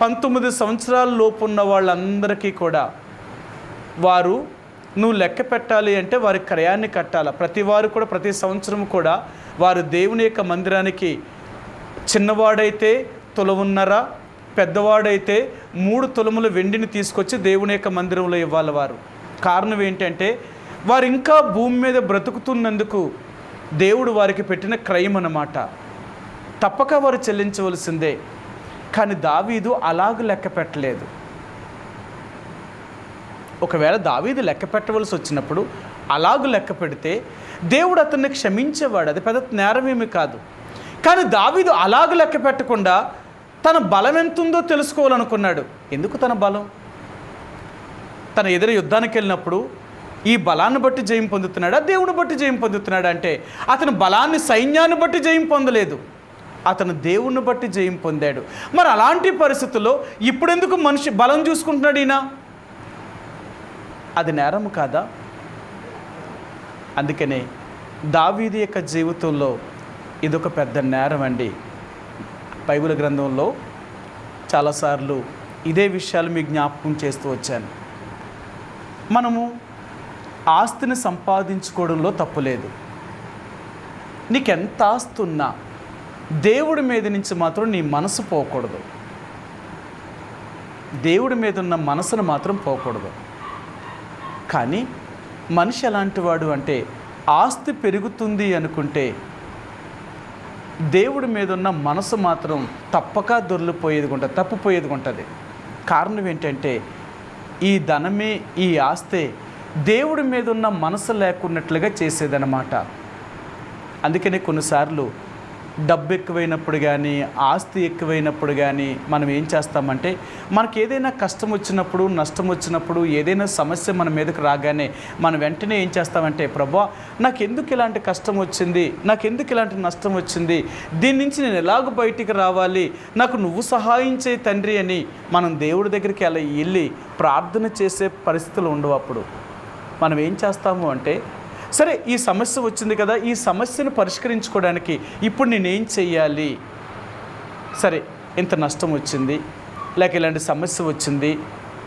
19 సంవత్సరాల లోపు ఉన్న వాళ్ళందరికీ కూడా నువ్వు లెక్క పెట్టాలి అంటే వారి క్రయాన్ని కట్టాలి. ప్రతివారు కూడా ప్రతి సంవత్సరం కూడా వారు దేవుని యొక్క మందిరానికి చిన్నవాడైతే తులమున్నర, పెద్దవాడైతే 3 తులముల వెండిని తీసుకొచ్చి దేవుని యొక్క మందిరంలో ఇవ్వాలి వారు. కారణం ఏంటంటే వారు ఇంకా భూమి మీద బ్రతుకుతున్నందుకు దేవుడు వారికి పెట్టిన క్రయం అన్నమాట. తప్పక వారు చెల్లించవలసిందే. కానీ దావీదు అలాగ లెక్క పెట్టలేదు. ఒకవేళ దావీదు లెక్క పెట్టవలసి వచ్చినప్పుడు అలాగూ లెక్క పెడితే దేవుడు అతన్ని క్షమించేవాడు. అది పెద్ద నేరమేమి కాదు. కానీ దావీదు అలాగ లెక్క పెట్టకుండా తన బలం ఎంతుందో తెలుసుకోవాలనుకున్నాడు. ఎందుకు తన బలం? తన ఎదురు యుద్ధానికి వెళ్ళినప్పుడు ఈ బలాన్ని బట్టి జయం పొందుతున్నాడా, దేవుని బట్టి జయం పొందుతున్నాడా అంటే అతను బలాన్ని సైన్యాన్ని బట్టి జయం పొందలేదు, అతను దేవుణ్ణి బట్టి జయం పొందాడు. మరి అలాంటి పరిస్థితుల్లో ఇప్పుడెందుకు మనిషి బలం చూసుకుంటున్నాడు ఈయన? అది నేరం కాదా? అందుకనే దావీదు యొక్క జీవితంలో ఇదొక పెద్ద నేరం అండి. బైబిల్ గ్రంథంలో చాలాసార్లు ఇదే విషయాలు మీకు జ్ఞాపకం చేస్తూ వచ్చాను. మనము ఆస్తిని సంపాదించుకోవడంలో తప్పులేదు. నీకెంత ఆస్తి ఉన్నా దేవుడి మీద నుంచి మాత్రం నీ మనసు పోకూడదు. దేవుడి మీద ఉన్న మనసును మాత్రం పోకూడదు. కానీ మనిషి ఎలాంటి వాడు అంటే ఆస్తి పెరుగుతుంది అనుకుంటే దేవుడి మీద ఉన్న మనసు మాత్రం తప్పిపోయేది ఉంటుంది. కారణం ఏంటంటే ఈ ధనమే, ఈ ఆస్తే దేవుడి మీద ఉన్న మనసు లేకున్నట్లుగా చేసేదన్నమాట. అందుకనే కొన్నిసార్లు డబ్బు ఎక్కువైనప్పుడు కానీ, ఆస్తి ఎక్కువైనప్పుడు కానీ మనం ఏం చేస్తామంటే మనకి ఏదైనా కష్టం వచ్చినప్పుడు, నష్టం వచ్చినప్పుడు, ఏదైనా సమస్య మన మీదకి రాగానే మనం వెంటనే ఏం చేస్తామంటే ప్రభువా నాకెందుకు ఇలాంటి కష్టం వచ్చింది, నాకెందుకు ఇలాంటి నష్టం వచ్చింది, దీని నుంచి నేను ఎలాగ బయటికి రావాలి, నాకు నువ్వు సహాయం చేయి తండ్రి అని మనం దేవుడి దగ్గరికి అలా వెళ్ళి ప్రార్థన చేసే పరిస్థితులు ఉండవు. అప్పుడు మనం ఏం చేస్తాము అంటే సరే ఈ సమస్య వచ్చింది కదా, ఈ సమస్యను పరిష్కరించుకోవడానికి ఇప్పుడు నేనేం చెయ్యాలి, సరే ఇంత నష్టం వచ్చింది లేక ఇలాంటి సమస్య వచ్చింది,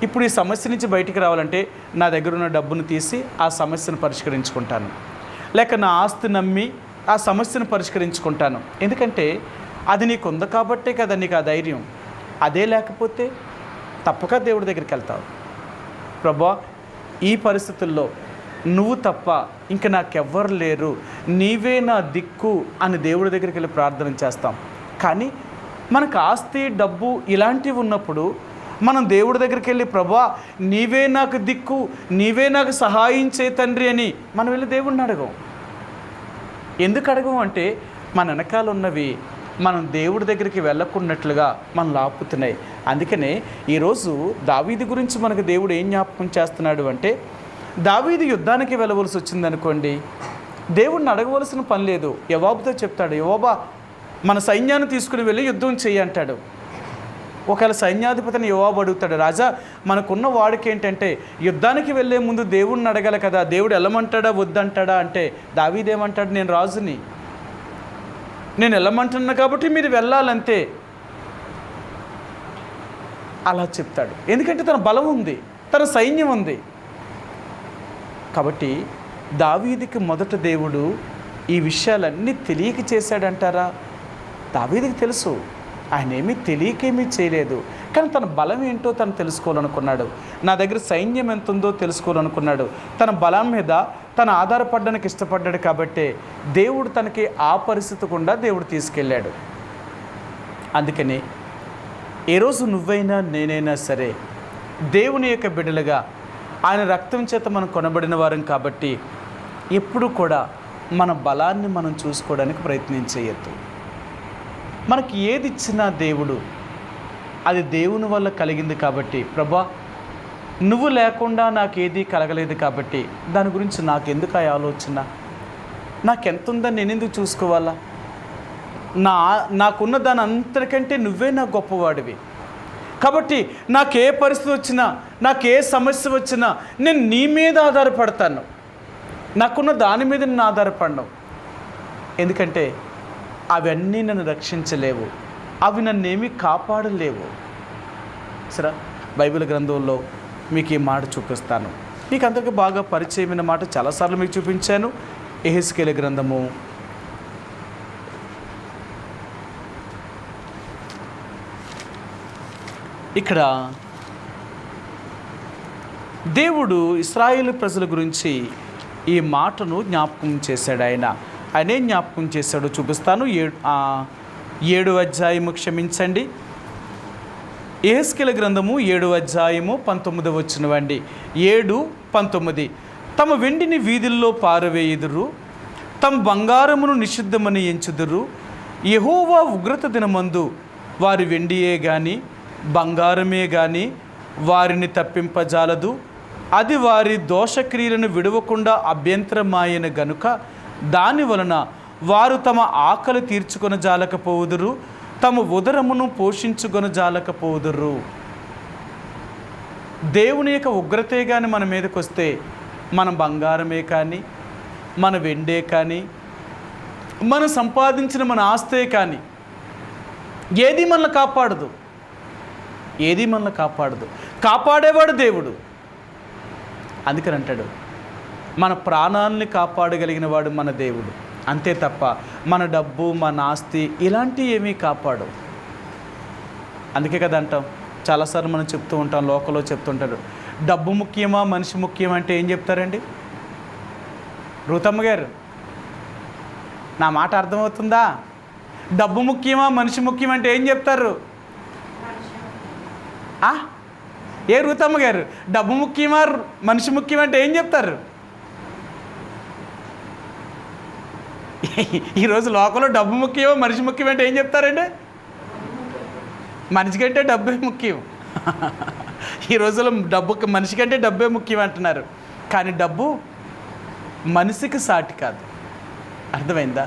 ఇప్పుడు ఈ సమస్య నుంచి బయటికి రావాలంటే నా దగ్గర ఉన్న డబ్బును తీసి ఆ సమస్యను పరిష్కరించుకుంటాను, లేక నా ఆస్తి నమ్మి ఆ సమస్యను పరిష్కరించుకుంటాను. ఎందుకంటే అది నీకు ఉంది కాబట్టే కదా నీకు ఆ ధైర్యం. అదే లేకపోతే తప్పక దేవుడి దగ్గరికి వెళ్తావు. ప్రభువా ఈ పరిస్థితుల్లో నువ్వు తప్ప ఇంకా నాకెవ్వరు లేరు, నీవే నా దిక్కు అని దేవుడి దగ్గరికి వెళ్ళి ప్రార్థన చేస్తాం. కానీ మనకు ఆస్తి, డబ్బు ఇలాంటివి ఉన్నప్పుడు మనం దేవుడి దగ్గరికి వెళ్ళి ప్రభువా నీవే నాకు దిక్కు, నీవే నాకు సహాయం చేయి తండ్రి అని మనం వెళ్ళి దేవుడిని అడగం. ఎందుకు అడగం అంటే మన వెనకాల ఉన్నవి మనం దేవుడి దగ్గరికి వెళ్ళకున్నట్లుగా మనం లాపుతున్నాయి. అందుకనే ఈరోజు దావీదు గురించి మనకు దేవుడు ఏం జ్ఞాపకం చేస్తున్నాడు అంటే దావీదు యుద్ధానికి వెళ్ళవలసి వచ్చిందనుకోండి, దేవుడిని అడగవలసిన పని లేదు. యోవాబుతో చెప్తాడు, యోవాబా మన సైన్యాన్ని తీసుకుని వెళ్ళి యుద్ధం చెయ్యి అంటాడు. ఒకవేళ సైన్యాధిపతిని యోవాబు అడుగుతాడు, రాజా మనకున్న వాడికి ఏంటంటే యుద్ధానికి వెళ్ళే ముందు దేవుడిని అడగాలి కదా, దేవుడు వెళ్ళమంటాడా వద్దంటాడా అంటే దావీదేమంటాడు, నేను రాజుని, నేను వెళ్ళమంటున్నా కాబట్టి మీరు వెళ్ళాలంతే అలా చెప్తాడు. ఎందుకంటే తన బలం ఉంది, తన సైన్యం ఉంది. కాబట్టి దావీదుకి మొదట దేవుడు ఈ విషయాలన్నీ తెలియక చేశాడంటారా? దావీదుకి తెలుసు, ఆయన ఏమీ తెలియకేమీ చేయలేదు. కానీ తన బలం ఏంటో తను తెలుసుకోవాలనుకున్నాడు. నా దగ్గర సైన్యం ఎంత ఉందో తెలుసుకోవాలనుకున్నాడు. తన బలం మీద తను ఆధారపడడానికి ఇష్టపడ్డాడు. కాబట్టి దేవుడు తనకి ఆ పరిస్థితి గుండా దేవుడు తీసుకెళ్ళాడు. అందుకని ఏ రోజు నువ్వైనా నేనైనా సరే దేవుని యొక్క బిడ్డలుగా ఆయన రక్తం చేత మనం కొనబడిన వారం కాబట్టి ఎప్పుడు కూడా మన బలాన్ని మనం చూసుకోవడానికి ప్రయత్నం చేయొద్దు. మనకి ఏది ఇచ్చినా దేవుడు అది దేవుని వల్ల కలిగింది కాబట్టి, ప్రభా నువ్వు లేకుండా నాకేదీ కలగలేదు కాబట్టి దాని గురించి నాకెందుకు ఆ ఆలోచన, నాకెంత ఉందని నేను ఎందుకు చూసుకోవాలా, నాకున్న దాని అంతకంటే నువ్వే నా గొప్పవాడివి కాబట్టి నాకే పరిస్థితి వచ్చినా, నాకే సమస్య వచ్చినా నేను నీ మీద ఆధారపడతాను, నాకున్న దాని మీద నేను ఆధారపడను. ఎందుకంటే అవన్నీ నన్ను రక్షించలేవు, అవి నన్నేమీ కాపాడలేవు. సరే, బైబిల్ గ్రంథంలో మీకు ఈ మాట చూపిస్తాను. మీకు అందరికీ బాగా పరిచయమైన మాట చాలాసార్లు మీకు చూపించాను. యెహెజ్కేలు గ్రంథము ఇక్కడ దేవుడు ఇశ్రాయేలు ప్రజల గురించి ఈ మాటను జ్ఞాపకం చేశాడు. ఆయనే జ్ఞాపకం చేశాడు. చూపిస్తాను. 7వ అధ్యాయము, క్షమించండి, యెహెజ్కేలు గ్రంథము 7వ అధ్యాయము 19వ వచనమండి. 7:19. తమ వెండిని వీధుల్లో పారవేయుదురు, తమ బంగారమును నిషిద్ధమని ఎంచుదురు. యెహోవా ఉగ్రత దినమందు వారి వెండియే గాని బంగారమే గాని వారిని తప్పింపజాలదు. అది వారి దోషక్రియలను విడవకుండా అభ్యంతరమాయన గనుక దాని వలన వారు తమ ఆకలి తీర్చుకొన జాలకపోవుదురు, తమ ఉదరమును పోషించుకొన జాలకపోవుదురు. దేవుని యొక్క ఉగ్రతే కానీ మన మీదకి వస్తే మన బంగారమే కానీ మన వెండే కానీ మనం సంపాదించిన మన ఆస్తే కానీ ఏది మనల్ని కాపాడదు, ఏది మనల్ని కాపాడదు. కాపాడేవాడు దేవుడు. అందుకని అంటాడు, మన ప్రాణాలని కాపాడగలిగిన వాడు మన దేవుడు. అంతే తప్ప మన డబ్బు, మన ఆస్తి ఇలాంటివి ఏమీ కాపాడు. అందుకే కదా అంటాం, చాలాసార్లు మనం చెప్తూ ఉంటాం, లోకంలో చెప్తుంటారు, డబ్బు ముఖ్యమా మనిషి ముఖ్యం అంటే ఏం చెప్తారండి? రూతమ్మ గారు, నా మాట అర్థమవుతుందా? డబ్బు ముఖ్యమా మనిషి ముఖ్యం అంటే ఏం చెప్తారు? ఏ రూతమ్మ గారు, డబ్బు ముఖ్యమా మనిషి ముఖ్యం అంటే ఏం చెప్తారు? ఈరోజు లోకంలో డబ్బు ముఖ్యమో మనిషి ముఖ్యం అంటే ఏం చెప్తారండి? మనిషి కంటే డబ్బే ముఖ్యం. ఈ రోజుల్లో మనిషి కంటే డబ్బే ముఖ్యం అంటున్నారు. కానీ డబ్బు మనిషికి సాటి కాదు. అర్థమైందా?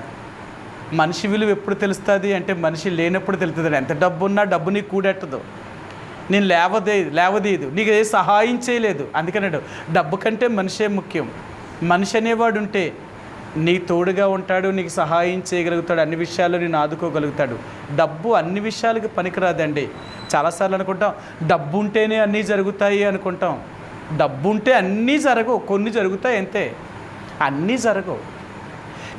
మనిషి విలువ ఎప్పుడు తెలుస్తుంది అంటే మనిషి లేనప్పుడు తెలుస్తుంది. ఎంత డబ్బు ఉన్నా డబ్బు నీకు కూడెట్టదు, నేను లేవదీయదు, నీకు ఏ సహాయం చేయలేదు. అందుకన్నాడు డబ్బు కంటే మనిషే ముఖ్యం. మనిషి అనేవాడు ఉంటే నీ తోడుగా ఉంటాడు, నీకు సహాయం చేయగలుగుతాడు, అన్ని విషయాల్లో నేను ఆదుకోగలుగుతాడు. డబ్బు అన్ని విషయాలకి పనికిరాదండి. చాలాసార్లు అనుకుంటాం డబ్బు ఉంటేనే అన్నీ జరుగుతాయి అనుకుంటాం. డబ్బు ఉంటే అన్నీ జరగవు, కొన్ని జరుగుతాయి అంతే, అన్నీ జరగవు.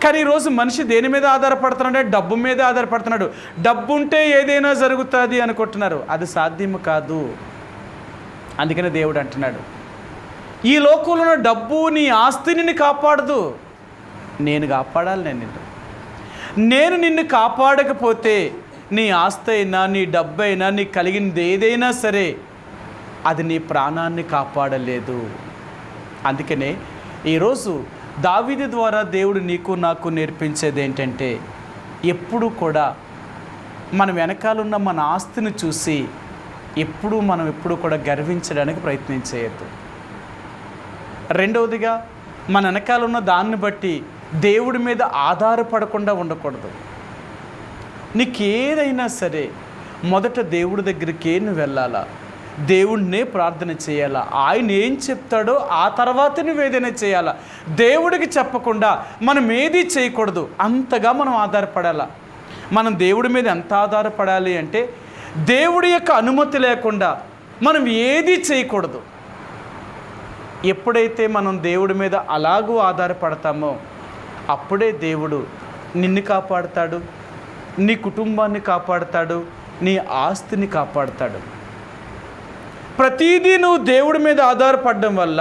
కానీ ఈరోజు మనిషి దేని మీద ఆధారపడుతున్నాడు? డబ్బు మీద ఆధారపడుతున్నాడు. డబ్బు ఉంటే ఏదైనా జరుగుతుంది అనుకుంటున్నారు. అది సాధ్యము కాదు. అందుకనే దేవుడు అంటున్నాడు, ఈ లోకంలో ఉన్న డబ్బు నీ ఆస్తిని కాపాడదు, నేను కాపాడాలి. నేను నిన్ను కాపాడకపోతే నీ ఆస్తి అయినా నీ డబ్బు అయినా నీకు కలిగినది ఏదైనా సరే అది నీ ప్రాణాన్ని కాపాడలేదు. అందుకనే ఈరోజు దావీదు ద్వారా దేవుడు నీకు నాకు నేర్పించేది ఏంటంటే, ఎప్పుడు కూడా మన వెనకాలన్న మన ఆస్తిని చూసి మనం ఎప్పుడు కూడా గర్వించడానికి ప్రయత్నం చేయొద్దు. రెండవదిగా మన వెనకాలన్న దాన్ని బట్టి దేవుడి మీద ఆధారపడకుండా ఉండకూడదు. నీకేదైనా సరే మొదట దేవుడి దగ్గరికే నువ్వు వెళ్ళాలా, దేవుడినే ప్రార్థన చేయాలా, ఆయన ఏం చెప్తాడో ఆ తర్వాత నువ్వు ఏదైనా చేయాలా. దేవుడికి చెప్పకుండా మనం ఏది చేయకూడదు. అంతగా మనం ఆధారపడాలా. మనం దేవుడి మీద ఎంత ఆధారపడాలి అంటే దేవుడి యొక్క అనుమతి లేకుండా మనం ఏది చేయకూడదు. ఎప్పుడైతే మనం దేవుడి మీద అలాగూ ఆధారపడతామో అప్పుడే దేవుడు నిన్ను కాపాడుతాడు, నీ కుటుంబాన్ని కాపాడుతాడు, నీ ఆస్తిని కాపాడుతాడు. ప్రతిదీ నువ్వు దేవుడి మీద ఆధారపడడం వల్ల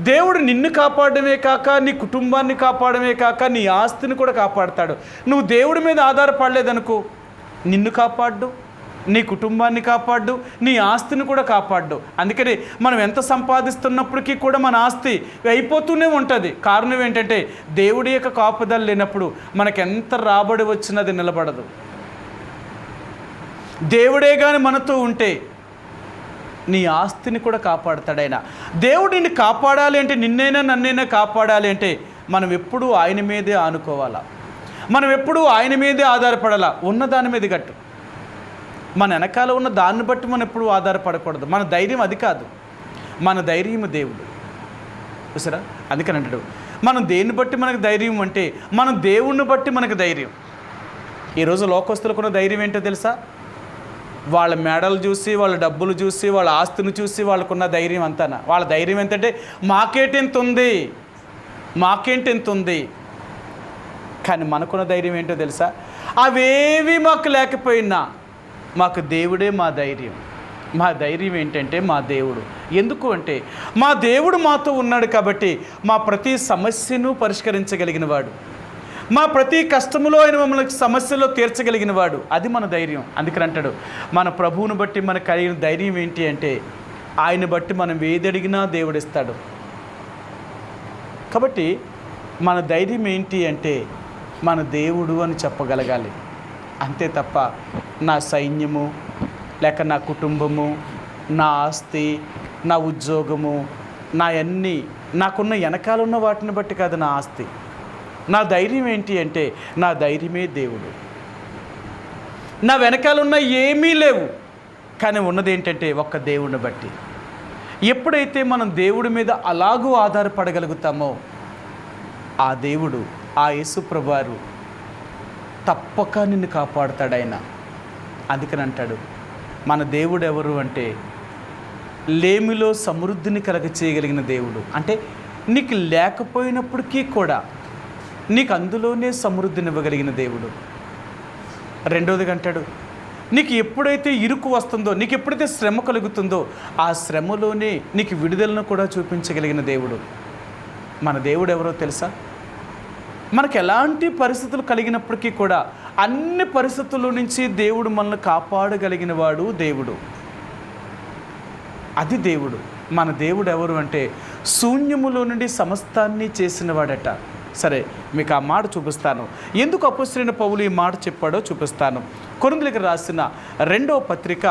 దేవుడు నిన్ను కాపాడమే కాక నీ కుటుంబాన్ని కాపాడమే కాక నీ ఆస్తిని కూడా కాపాడుతాడు. నువ్వు దేవుడి మీద ఆధారపడలేదనుకో నిన్ను కాపాడు, నీ కుటుంబాన్ని కాపాడు, నీ ఆస్తిని కూడా కాపాడు. అందుకని మనం ఎంత సంపాదిస్తున్నప్పటికీ కూడా మన ఆస్తి అయిపోతూనే ఉంటుంది. కారణం ఏంటంటే దేవుడి యొక్క కాపుదల లేనప్పుడు మనకెంత రాబడి వచ్చినది నిలబడదు. దేవుడే కానీ మనతో ఉంటే నీ ఆస్తిని కూడా కాపాడుతాడు ఆయన. దేవుడు నిన్ను కాపాడాలి అంటే, నిన్నైనా నన్నైనా కాపాడాలి అంటే మనం ఎప్పుడూ ఆయన మీదే ఆనుకోవాలా, మనం ఎప్పుడూ ఆయన మీదే ఆధారపడాలా. ఉన్న దాని మీద గట్టు, మన వెనకాల ఉన్న దాన్ని బట్టి మనం ఎప్పుడూ ఆధారపడకూడదు. మన ధైర్యం అది కాదు, మన ధైర్యం దేవుడు. చూసారా, అందుకని అంటాడు మనం దేన్ని బట్టి మనకు ధైర్యం అంటే మనం దేవుణ్ణి బట్టి మనకు ధైర్యం. ఈరోజు లోకస్తులకున్న ధైర్యం ఏంటో తెలుసా? వాళ్ళ మేడలు చూసి, వాళ్ళ డబ్బులు చూసి, వాళ్ళ ఆస్తిని చూసి వాళ్ళకున్న ధైర్యం అంతానా. వాళ్ళ ధైర్యం ఏంటంటే మాకేంటి ఎంత ఉంది. కానీ మనకున్న ధైర్యం ఏంటో తెలుసా? అవేవి మాకు లేకపోయినా మాకు దేవుడే మా ధైర్యం. మా ధైర్యం ఏంటంటే మా దేవుడు. ఎందుకు అంటే మా దేవుడు మాతో ఉన్నాడు కాబట్టి మా ప్రతి సమస్యను పరిష్కరించగలిగిన వాడు, మా ప్రతి కష్టములో ఆయన మమ్మల్ని సమస్యలో తీర్చగలిగిన వాడు. అది మన ధైర్యం. అందుకని అంటాడు మన ప్రభువుని బట్టి మనకు కలిగిన ధైర్యం ఏంటి అంటే ఆయన బట్టి మనం ఏదడిగినా దేవుడిస్తాడు. కాబట్టి మన ధైర్యం ఏంటి అంటే మన దేవుడు అని చెప్పగలగాలి. అంతే తప్ప నా సైన్యము, లేక నా కుటుంబము, నా ఆస్తి, నా ఉద్యోగము, నా అన్నీ నాకున్న వెనకాలన్న వాటిని బట్టి కాదు నా ఆస్తి. నా ధైర్యం ఏంటి అంటే నా ధైర్యమే దేవుడు. నా వెనకాలన్న ఏమీ లేవు, కానీ ఉన్నది ఏంటంటే ఒక్క దేవుడిని బట్టి. ఎప్పుడైతే మనం దేవుడి మీద అలాగూ ఆధారపడగలుగుతామో ఆ దేవుడు, ఆ యేసుప్రభువారు తప్పక నిన్ను కాపాడుతాడు ఆయన. అందుకని అంటాడు మన దేవుడు ఎవరు అంటే లేమిలో సమృద్ధిని కలగ చేయగలిగిన దేవుడు. అంటే నీకు లేకపోయినప్పటికీ కూడా నీకు అందులోనే సమృద్ధినివ్వగలిగిన దేవుడు. రెండోదిగా అంటాడు నీకు ఎప్పుడైతే ఇరుకు వస్తుందో, నీకు ఎప్పుడైతే శ్రమ కలుగుతుందో ఆ శ్రమలోనే నీకు విడుదలను కూడా చూపించగలిగిన దేవుడు. మన దేవుడు ఎవరో తెలుసా? మనకు ఎలాంటి పరిస్థితులు కలిగినప్పటికీ కూడా అన్ని పరిస్థితుల నుంచి దేవుడు మనల్ని కాపాడగలిగిన వాడు దేవుడు. అది దేవుడు. మన దేవుడు ఎవరు అంటే శూన్యములో నుండి సమస్తాన్ని చేసిన వాడట. సరే, మీకు ఆ మాట చూపిస్తాను. ఎందుకు అపొస్తలుడైన పౌలు ఈ మాట చెప్పాడో చూపిస్తాను. కొరింథీయులకు రాసిన 2వ పత్రిక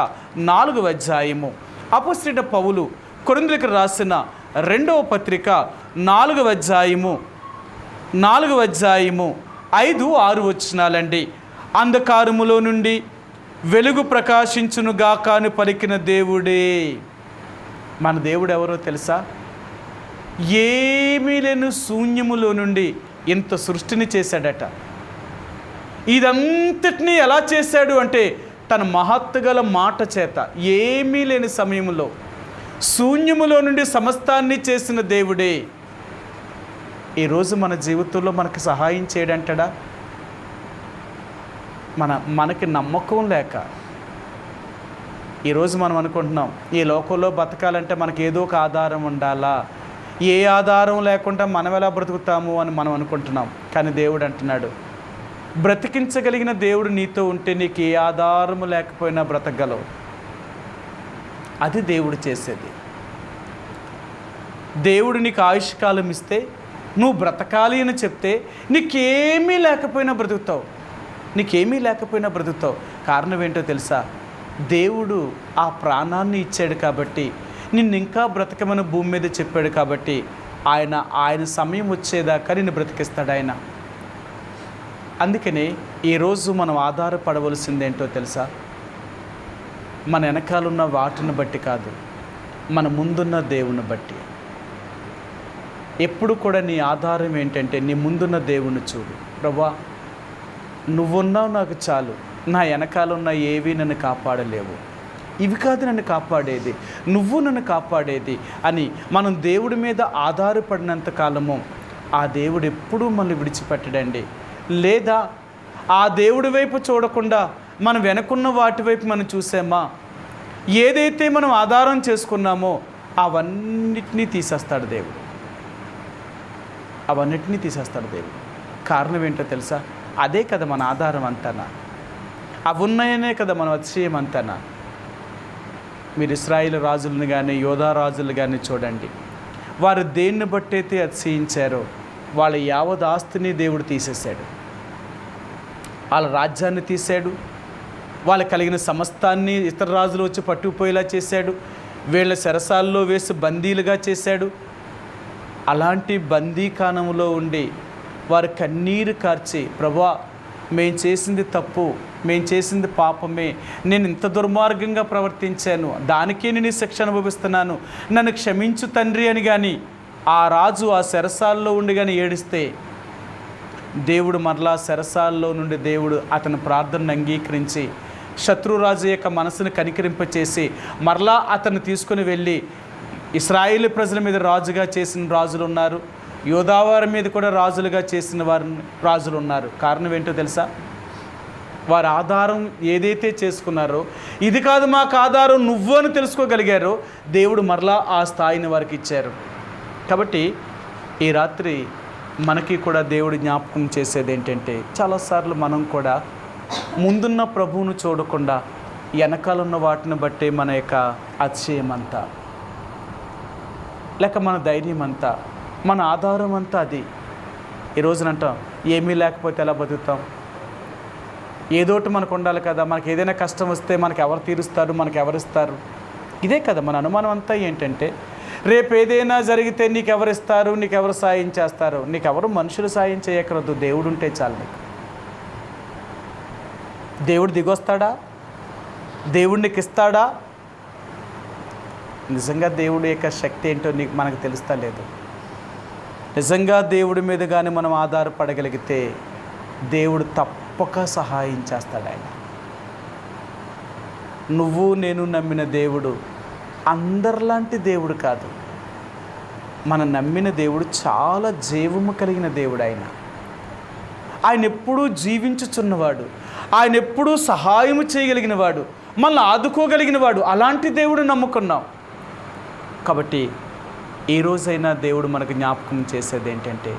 4వ అధ్యాయము. అపొస్తలుడైన పౌలు కొరింథీయులకు రాసిన 2వ పత్రిక 4వ అధ్యాయము 5-6 వచనాలండి. అంధకారములో నుండి వెలుగు ప్రకాశించునుగా కాని పలికిన దేవుడే. మన దేవుడు ఎవరో తెలుసా? ఏమీ లేని శూన్యములో నుండి ఇంత సృష్టిని చేశాడట. ఇదంతటినీ ఎలా చేశాడు అంటే తన మహత్తుగల మాట చేత. ఏమీ లేని సమయంలో శూన్యములో నుండి సమస్తాన్ని చేసిన దేవుడే ఈరోజు మన జీవితంలో మనకు సహాయం చేయడంటాడా? మనకి నమ్మకం లేక ఈరోజు మనం అనుకుంటున్నాం ఈ లోకంలో బతకాలంటే మనకి ఏదో ఒక ఆధారం ఉండాలా, ఏ ఆధారం లేకుండా మనం ఎలా బ్రతుకుతాము అని మనం అనుకుంటున్నాం. కానీ దేవుడు అంటున్నాడు బ్రతికించగలిగిన దేవుడు నీతో ఉంటే నీకు ఏ ఆధారము లేకపోయినా బ్రతకగలవు. అది దేవుడు చేసేది. దేవుడు నీకు ఆయుష్కాలం ఇస్తే నువ్వు బ్రతకాలి అని చెప్తే నీకేమీ లేకపోయినా బ్రతుకుతావు. కారణం ఏంటో తెలుసా? దేవుడు ఆ ప్రాణాన్ని ఇచ్చాడు కాబట్టి, నిన్ను ఇంకా బ్రతకమని భూమి మీద చెప్పాడు కాబట్టి ఆయన సమయం వచ్చేదాకా నిన్ను బ్రతికిస్తాడు ఆయన. అందుకనే ఈరోజు మనం ఆధారపడవలసిందేంటో తెలుసా? మన వెనకాలన్న వాటిని బట్టి కాదు, మన ముందున్న దేవుని బట్టి. ఎప్పుడు కూడా నీ ఆధారం ఏంటంటే నీ ముందున్న దేవుని చూడు. ప్రభువా, నువ్వున్నావు నాకు చాలు, నా వెనకాలన్న ఏవి నన్ను కాపాడలేవు, ఇవి కాదు నన్ను కాపాడేది, నువ్వు నన్ను కాపాడేది అని మనం దేవుడి మీద ఆధారపడినంత కాలము ఆ దేవుడు ఎప్పుడూ మనల్ని విడిచిపెట్టడండి. లేదా ఆ దేవుడి వైపు చూడకుండా మనం వెనకున్న వాటి వైపు మనం చూసామా, ఏదైతే మనం ఆధారం చేసుకున్నామో అవన్నిటినీ తీసేస్తాడు దేవుడు. కారణం ఏంటో తెలుసా? అదే కదా మన ఆధారం అంతా. అవి ఉన్నాయనే కదా మనం అతిశయం అంతనా. మీరు ఇశ్రాయేలు రాజులను కానీ యోధా రాజులు కానీ చూడండి, వారు దేన్ని బట్టయితే అతిశయించారో వాళ్ళ యావత్ ఆస్తిని దేవుడు తీసేశాడు. వాళ్ళ రాజ్యాన్ని తీశాడు, వాళ్ళకి కలిగిన సమస్తాన్ని ఇతర రాజులు వచ్చి పట్టుకుపోయేలా చేశాడు, వీళ్ళ చెరసాల్లో వేసి బందీలుగా చేశాడు. అలాంటి బందీకానంలో ఉండి వారు కన్నీరు కార్చి, ప్రభువా మేము చేసింది తప్పు, మేము చేసింది పాపమే, నేను ఇంత దుర్మార్గంగా ప్రవర్తించాను, దానికే నేను శిక్ష అనుభవిస్తున్నాను, నన్ను క్షమించు తండ్రి అని కానీ ఆ రాజు ఆ చెరసాల్లో ఉండి కానీ ఏడిస్తే, దేవుడు మరలా చెరసాల్లో నుండి దేవుడు అతని ప్రార్థనను అంగీకరించి శత్రురాజు యొక్క మనసును కనికరింపచేసి మరలా అతన్ని తీసుకుని వెళ్ళి ఇశ్రాయేలు ప్రజల మీద రాజుగా చేసిన రాజులు ఉన్నారు, యోధావారి మీద కూడా రాజులుగా చేసిన రాజులు ఉన్నారు. కారణం ఏంటో తెలుసా? వారి ఆధారం ఏదైతే చేసుకున్నారో, ఇది కాదు మాకు ఆధారం నువ్వు అని తెలుసుకోగలిగారో దేవుడు మరలా ఆ స్థాయిని వారికి ఇచ్చారు. కాబట్టి ఈ రాత్రి మనకి కూడా దేవుడు జ్ఞాపకం చేసేది ఏంటంటే, చాలాసార్లు మనం కూడా ముందున్న ప్రభువును చూడకుండా వెనకాలన్న వాటిని బట్టే మన యొక్క అతిశయం అంతా, లేక మన ధైర్యం అంతా, మన ఆధారం అంతా అది. ఈ రోజునంటాం ఏమీ లేకపోతే ఎలా బతుకుతాం, ఏదోటి మనకు ఉండాలి కదా, మనకి ఏదైనా కష్టం వస్తే మనకు ఎవరు తీరుస్తారు, మనకు ఎవరిస్తారు, ఇదే కదా మన అనుమానం అంతా. ఏంటంటే రేపు ఏదైనా జరిగితే నీకెవరు ఇస్తారు, నీకెవరు సాయం చేస్తారు, నీకెవరు మనుషులు సాయం చేయకూడదు, దేవుడు ఉంటే చాలు. నీకు దేవుడు దిగొస్తాడా, దేవుడు నీకు ఇస్తాడా? నిజంగా దేవుడి యొక్క శక్తి ఏంటో మనకు తెలుస్తా లేదు. నిజంగా దేవుడి మీద కానీ మనం ఆధారపడగలిగితే దేవుడు తప్పక సహాయం చేస్తాడు. ఆయన నువ్వు నేను నమ్మిన దేవుడు అందరిలాంటి దేవుడు కాదు. మనం నమ్మిన దేవుడు చాలా జీవము కలిగిన దేవుడు. ఆయన ఎప్పుడూ జీవించుచున్నవాడు, ఆయన ఎప్పుడూ సహాయం చేయగలిగిన వాడు, మనల్ని ఆదుకోగలిగిన వాడు. అలాంటి దేవుడు నమ్ముకున్నాం. కాబట్టి ఈ రోజైనా దేవుడు మనకు జ్ఞాపకం చేసేది ఏంటంటే,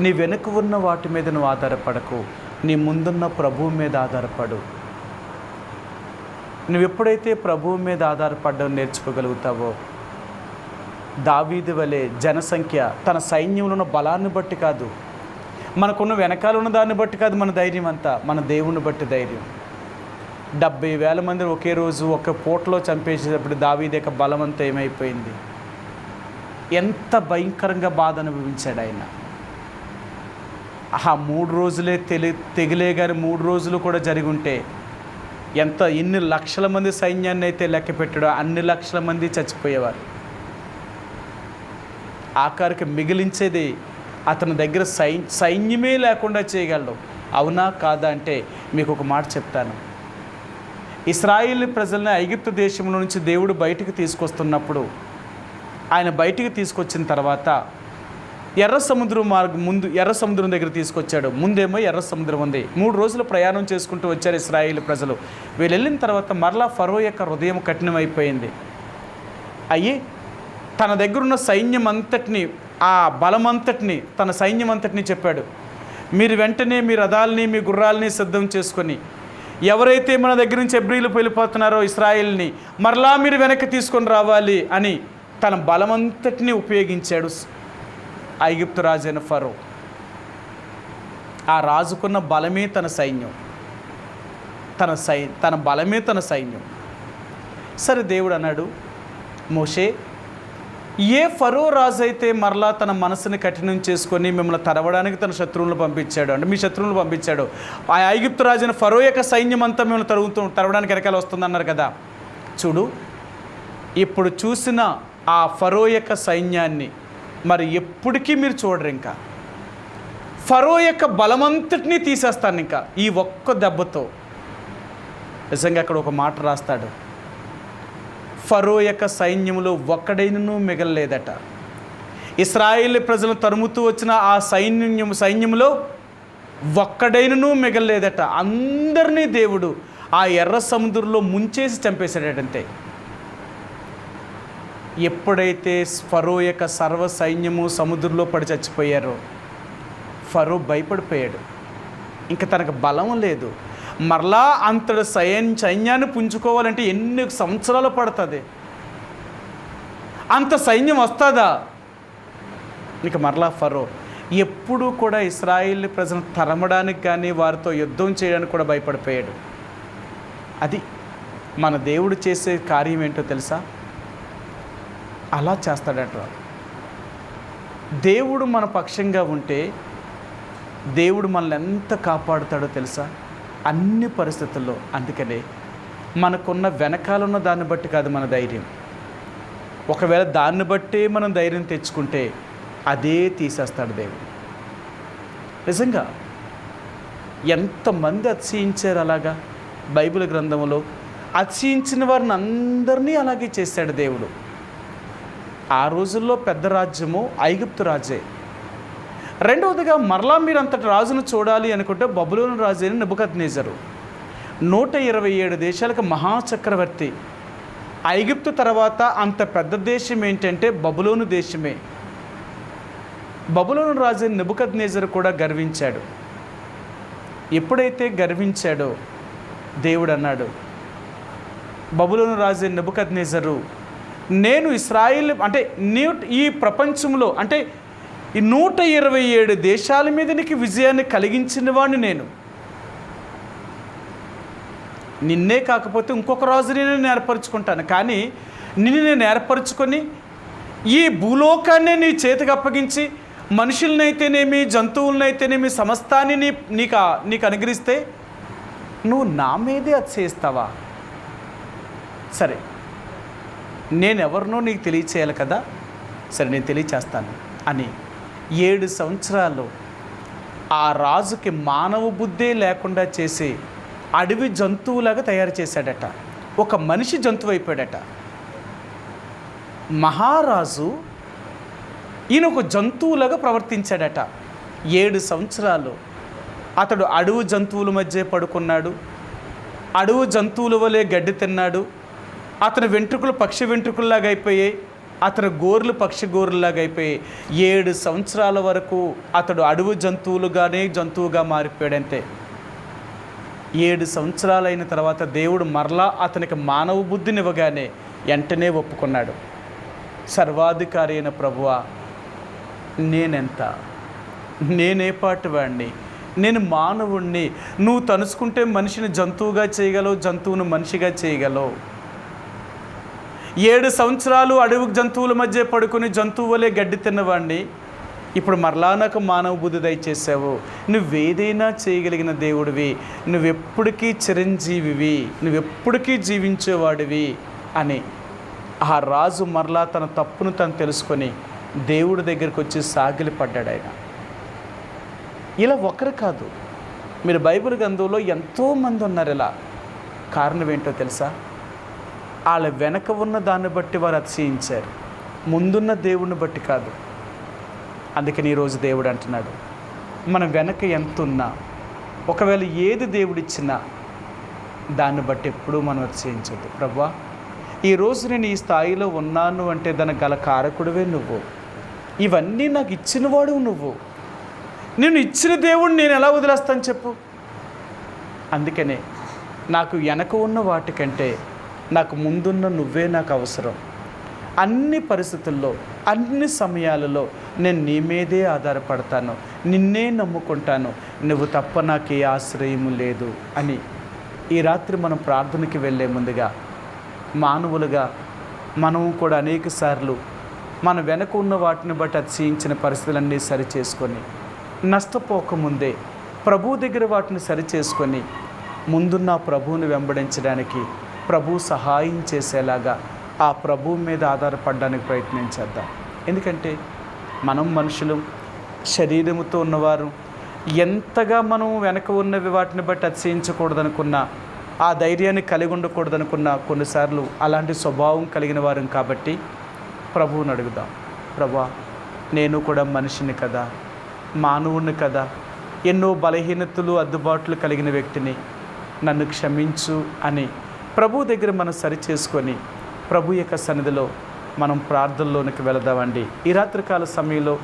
నీ వెనుక ఉన్న వాటి మీద నువ్వు ఆధారపడకు, నీ ముందున్న ప్రభువు మీద ఆధారపడు. నువ్వు ఎప్పుడైతే ప్రభువు మీద ఆధారపడడం నేర్చుకోగలుగుతావో, దావీదు వలె జనసంఖ్య తన సైన్యంలో ఉన్న బలాన్ని బట్టి కాదు, మనకున్న వెనకాల ఉన్న దాన్ని బట్టి కాదు మన ధైర్యం అంతా, మన దేవుని బట్టి ధైర్యం. 70,000 మందిని ఒకే రోజు ఒక పూటలో చంపేసేటప్పుడు దావీదు యొక్క బలం అంతా ఏమైపోయింది, ఎంత భయంకరంగా బాధ అనుభవించాడు ఆయన. ఆ 3 రోజులే తెగిలే కానీ 3 రోజులు కూడా జరిగి ఉంటే ఎన్ని లక్షల మంది సైన్యాన్ని అయితే లెక్క పెట్టాడో అన్ని లక్షల మంది చచ్చిపోయేవారు. ఆఖరికి మిగిలించేది అతని దగ్గర సైన్యమే లేకుండా చేయగలడు. అవునా కాదా అంటే మీకు ఒక మాట చెప్తాను. ఇశ్రాయేలు ప్రజల్ని ఐగుప్తు దేశంలో నుంచి దేవుడు బయటికి తీసుకొస్తున్నప్పుడు, ఆయన బయటికి తీసుకొచ్చిన తర్వాత ఎర్ర సముద్రం దగ్గర తీసుకొచ్చాడు. ముందేమో ఎర్ర సముద్రం ఉంది. 3 రోజులు ప్రయాణం చేసుకుంటూ వచ్చారు ఇశ్రాయేలు ప్రజలు. వీళ్ళు వెళ్ళిన తర్వాత మరలా ఫరో యొక్క హృదయం కఠినమైపోయింది. అయ్యి తన దగ్గరున్న సైన్యం అంతటిని, ఆ బలమంతటిని, తన సైన్యం అంతటిని చెప్పాడు, మీరు వెంటనే మీ రథాలని మీ గుర్రాలని సిద్ధం చేసుకొని, ఎవరైతే మన దగ్గర నుంచి హెబ్రీలు వెళ్ళిపోతున్నారో ఇశ్రాయేల్ని మరలా మీరు వెనక్కి తీసుకొని రావాలి అని తన బలమంతటిని ఉపయోగించాడు ఐగుప్తు రాజైన ఫరో. ఆ రాజుకున్న బలమే తన సైన్యం, తన బలమే తన సైన్యం. సరే, దేవుడు అన్నాడు, మోషే, ఏ ఫరో రాజు అయితే మరలా తన మనసుని కఠినం చేసుకొని మిమ్మల్ని తరవడానికి తన శత్రువులను పంపించాడు, అంటే మీ శత్రువులను పంపించాడు, ఆ ఐగుప్తు రాజైన ఫరో యొక్క సైన్యం అంతా మిమ్మల్ని తరవడానికి వెనకాల వస్తుందన్నారు కదా. చూడు, ఇప్పుడు చూసిన ఆ ఫరో యొక్క సైన్యాన్ని మరి ఎప్పటికీ మీరు చూడరు. ఇంకా ఫరో యొక్క బలమంతటినీ తీసేస్తాను ఇంకా ఈ ఒక్క దెబ్బతో. నిజంగా అక్కడ ఒక మాట రాస్తాడు, ఫరో యొక్క సైన్యంలో ఒక్కడైనను మిగలలేదట. ఇశ్రాయేలు ప్రజలను తరుముతూ వచ్చిన ఆ సైన్యంలో ఒక్కడైనను మిగలలేదట. అందరినీ దేవుడు ఆ ఎర్ర సముద్రంలో ముంచేసి చంపేశాడంతే. ఎప్పుడైతే ఫరో యొక్క సర్వ సైన్యము సముద్రంలో పడి చచ్చిపోయారో ఫరో భయపడిపోయాడు. ఇంకా తనకు బలం లేదు. మరలా అంతటి సైన్యాన్ని పుంజుకోవాలంటే ఎన్ని సంవత్సరాలు పడుతుంది? అంత సైన్యం వస్తుందా? ఇక మరలా ఫరో ఎప్పుడూ కూడా ఇశ్రాయేల్ ప్రజలను తరమడానికి కానీ వారితో యుద్ధం చేయడానికి కూడా భయపడిపోయాడు. అది మన దేవుడు చేసే కార్యం ఏంటో తెలుసా? అలా చేస్తాడట. దేవుడు మన పక్షంగా ఉంటే దేవుడు మనల్ని ఎంత కాపాడుతాడో తెలుసా? అన్ని పరిస్థితుల్లో. అందుకనే మనకున్న వెనకాలన్న దాన్ని బట్టి కాదు మన ధైర్యం. ఒకవేళ దాన్ని బట్టే మనం ధైర్యం తెచ్చుకుంటే అదే తీసేస్తాడు దేవుడు. నిజంగా ఎంతమంది అతిశయించారు అలాగా బైబిల్ గ్రంథంలో. అతిశయించిన వారిని అందరినీ అలాగే చేశాడు దేవుడు. ఆ రోజుల్లో పెద్ద రాజ్యము ఐగుప్తు రాజే. రెండవదిగా మరలా మీరు అంతటి రాజును చూడాలి అనుకుంటే బబులోను రాజు అయిన నెబుకద్నెజరు 127 దేశాలకు మహాచక్రవర్తి. ఐగుప్తు తర్వాత అంత పెద్ద దేశం ఏంటంటే బబులోను దేశమే. బబులోను రాజు అయిన నెబుకద్నెజరు కూడా గర్వించాడు. ఎప్పుడైతే గర్వించాడో దేవుడు అన్నాడు, బబులోను రాజు అయిన నెబుకద్నెజరు, నేను ఇశ్రాయేల్ అంటే ఈ ప్రపంచంలో అంటే ఈ 127 దేశాల మీద నీకు విజయాన్ని కలిగించిన వాడిని నేను. నిన్నే కాకపోతే ఇంకొక రాజుని నేను ఏర్పరచుకుంటాను, కానీ నిన్ను నేను ఏర్పరచుకొని ఈ భూలోకాన్నే నీ చేతికి అప్పగించి మనుషులనైతేనేమి జంతువులనైతేనేమి సమస్తాన్ని నీకు అనుగ్రహిస్తే నువ్వు నా మీదే అతిశయిస్తావా? సరే, నేనెవరినో నీకు తెలియచేయాలి కదా, సరే నేను తెలియచేస్తాను అని 7 సంవత్సరాలు ఆ రాజుకి మానవ బుద్ధే లేకుండా చేసి అడవి జంతువులాగా తయారు చేశాడట. ఒక మనిషి జంతువు అయిపోయాడట. మహారాజు ఈయన ఒక జంతువులాగా ప్రవర్తించాడట. 7 సంవత్సరాలు అతడు అడవి జంతువుల మధ్య పడుకున్నాడు. అడవి జంతువుల వలె గడ్డి తిన్నాడు. అతని వెంట్రుకలు పక్షి వెంట్రుకల్లాగా అయిపోయాయి. అతని గోర్లు పక్షి గోర్లులాగా అయిపోయాయి. 7 సంవత్సరాల వరకు అతడు అడవి జంతువుగా మారిపోయాడంతే. 7 సంవత్సరాలైన తర్వాత దేవుడు మరలా అతనికి మానవ బుద్ధిని ఇవ్వగానే వెంటనే ఒప్పుకున్నాడు. సర్వాధికారి అయిన ప్రభువా, నేనెంత, నేనే పాటి వాడిని, నేను మానవుణ్ణి. నువ్వు తలుచుకుంటే మనిషిని జంతువుగా చేయగలవు, జంతువును మనిషిగా చేయగలవు. 7 సంవత్సరాలు అడవి జంతువుల మధ్య పడుకుని జంతువు వలె గడ్డి తిన్నవాడిని ఇప్పుడు మరలా నాకు మానవ బుద్ధి దయచేసావు. నువ్వేదైనా చేయగలిగిన దేవుడివి, నువ్వెప్పటికీ చిరంజీవివి, నువ్వెప్పటికీ జీవించేవాడివి అని ఆ రాజు మరలా తన తప్పును తను తెలుసుకొని దేవుడి దగ్గరికి వచ్చి సాగిలి పడ్డాడు. ఆయన ఇలా ఒకరు కాదు, మీరు బైబిల్ గ్రంథంలో ఎంతోమంది ఉన్నారు ఇలా. కారణం ఏంటో తెలుసా? వాళ్ళ వెనక ఉన్న దాన్ని బట్టి వారు అతిశయించారు, ముందున్న దేవుడిని బట్టి కాదు. అందుకని ఈరోజు దేవుడు అంటున్నాడు, మన వెనక ఎంత ఉన్నా, ఒకవేళ ఏది దేవుడిచ్చినా దాన్ని బట్టి ఎప్పుడూ మనం అతిశయించద్దు. ప్రభువా, ఈరోజు నేను ఈ స్థాయిలో ఉన్నాను అంటే దానికి గల కారకుడివే నువ్వు. ఇవన్నీ నాకు ఇచ్చినవాడు నువ్వు. నేను ఇచ్చిన దేవుడిని నేను ఎలా వదిలేస్తాను చెప్పు? అందుకనే నాకు వెనక ఉన్న వాటికంటే నాకు ముందున్న నువ్వే నాకు అవసరం. అన్ని పరిస్థితుల్లో, అన్ని సమయాలలో నేను నీ మీదే ఆధారపడతాను, నిన్నే నమ్ముకుంటాను, నువ్వు తప్ప నాకు ఏ ఆశ్రయము లేదు అని ఈ రాత్రి మనం ప్రార్థనకి వెళ్ళే ముందుగా మానవులుగా మనము కూడా అనేక సార్లు మన వెనక ఉన్న వాటిని బట్టి అతిశయించిన పరిస్థితులన్నీ సరిచేసుకొని, నష్టపోకముందే ప్రభు దగ్గర వాటిని సరిచేసుకొని ముందున్న ప్రభువుని వెంబడించడానికి ప్రభు సహాయం చేసేలాగా ఆ ప్రభువు మీద ఆధారపడడానికి ప్రయత్నించేద్దాం. ఎందుకంటే మనం మనుషులు, శరీరముతో ఉన్నవారు, ఎంతగా మనం వెనక ఉన్నవి వాటిని బట్టి అతిశయించకూడదనుకున్నా, ఆ ధైర్యాన్ని కలిగి ఉండకూడదనుకున్నా, కొన్నిసార్లు అలాంటి స్వభావం కలిగిన వారం కాబట్టి ప్రభువుని అడుగుదాం. ప్రభువా, నేను కూడా మనిషిని కదా, మానవుని కదా, ఎన్నో బలహీనతలు అద్దుబాట్లు కలిగిన వ్యక్తిని, నన్ను క్షమించు అని ప్రభు దగ్గర మనం సరిచేసుకొని ప్రభు యొక్క సన్నిధిలో మనం ప్రార్థనలోనికి వెళదామండి. ఈ రాత్రికాల సమయంలో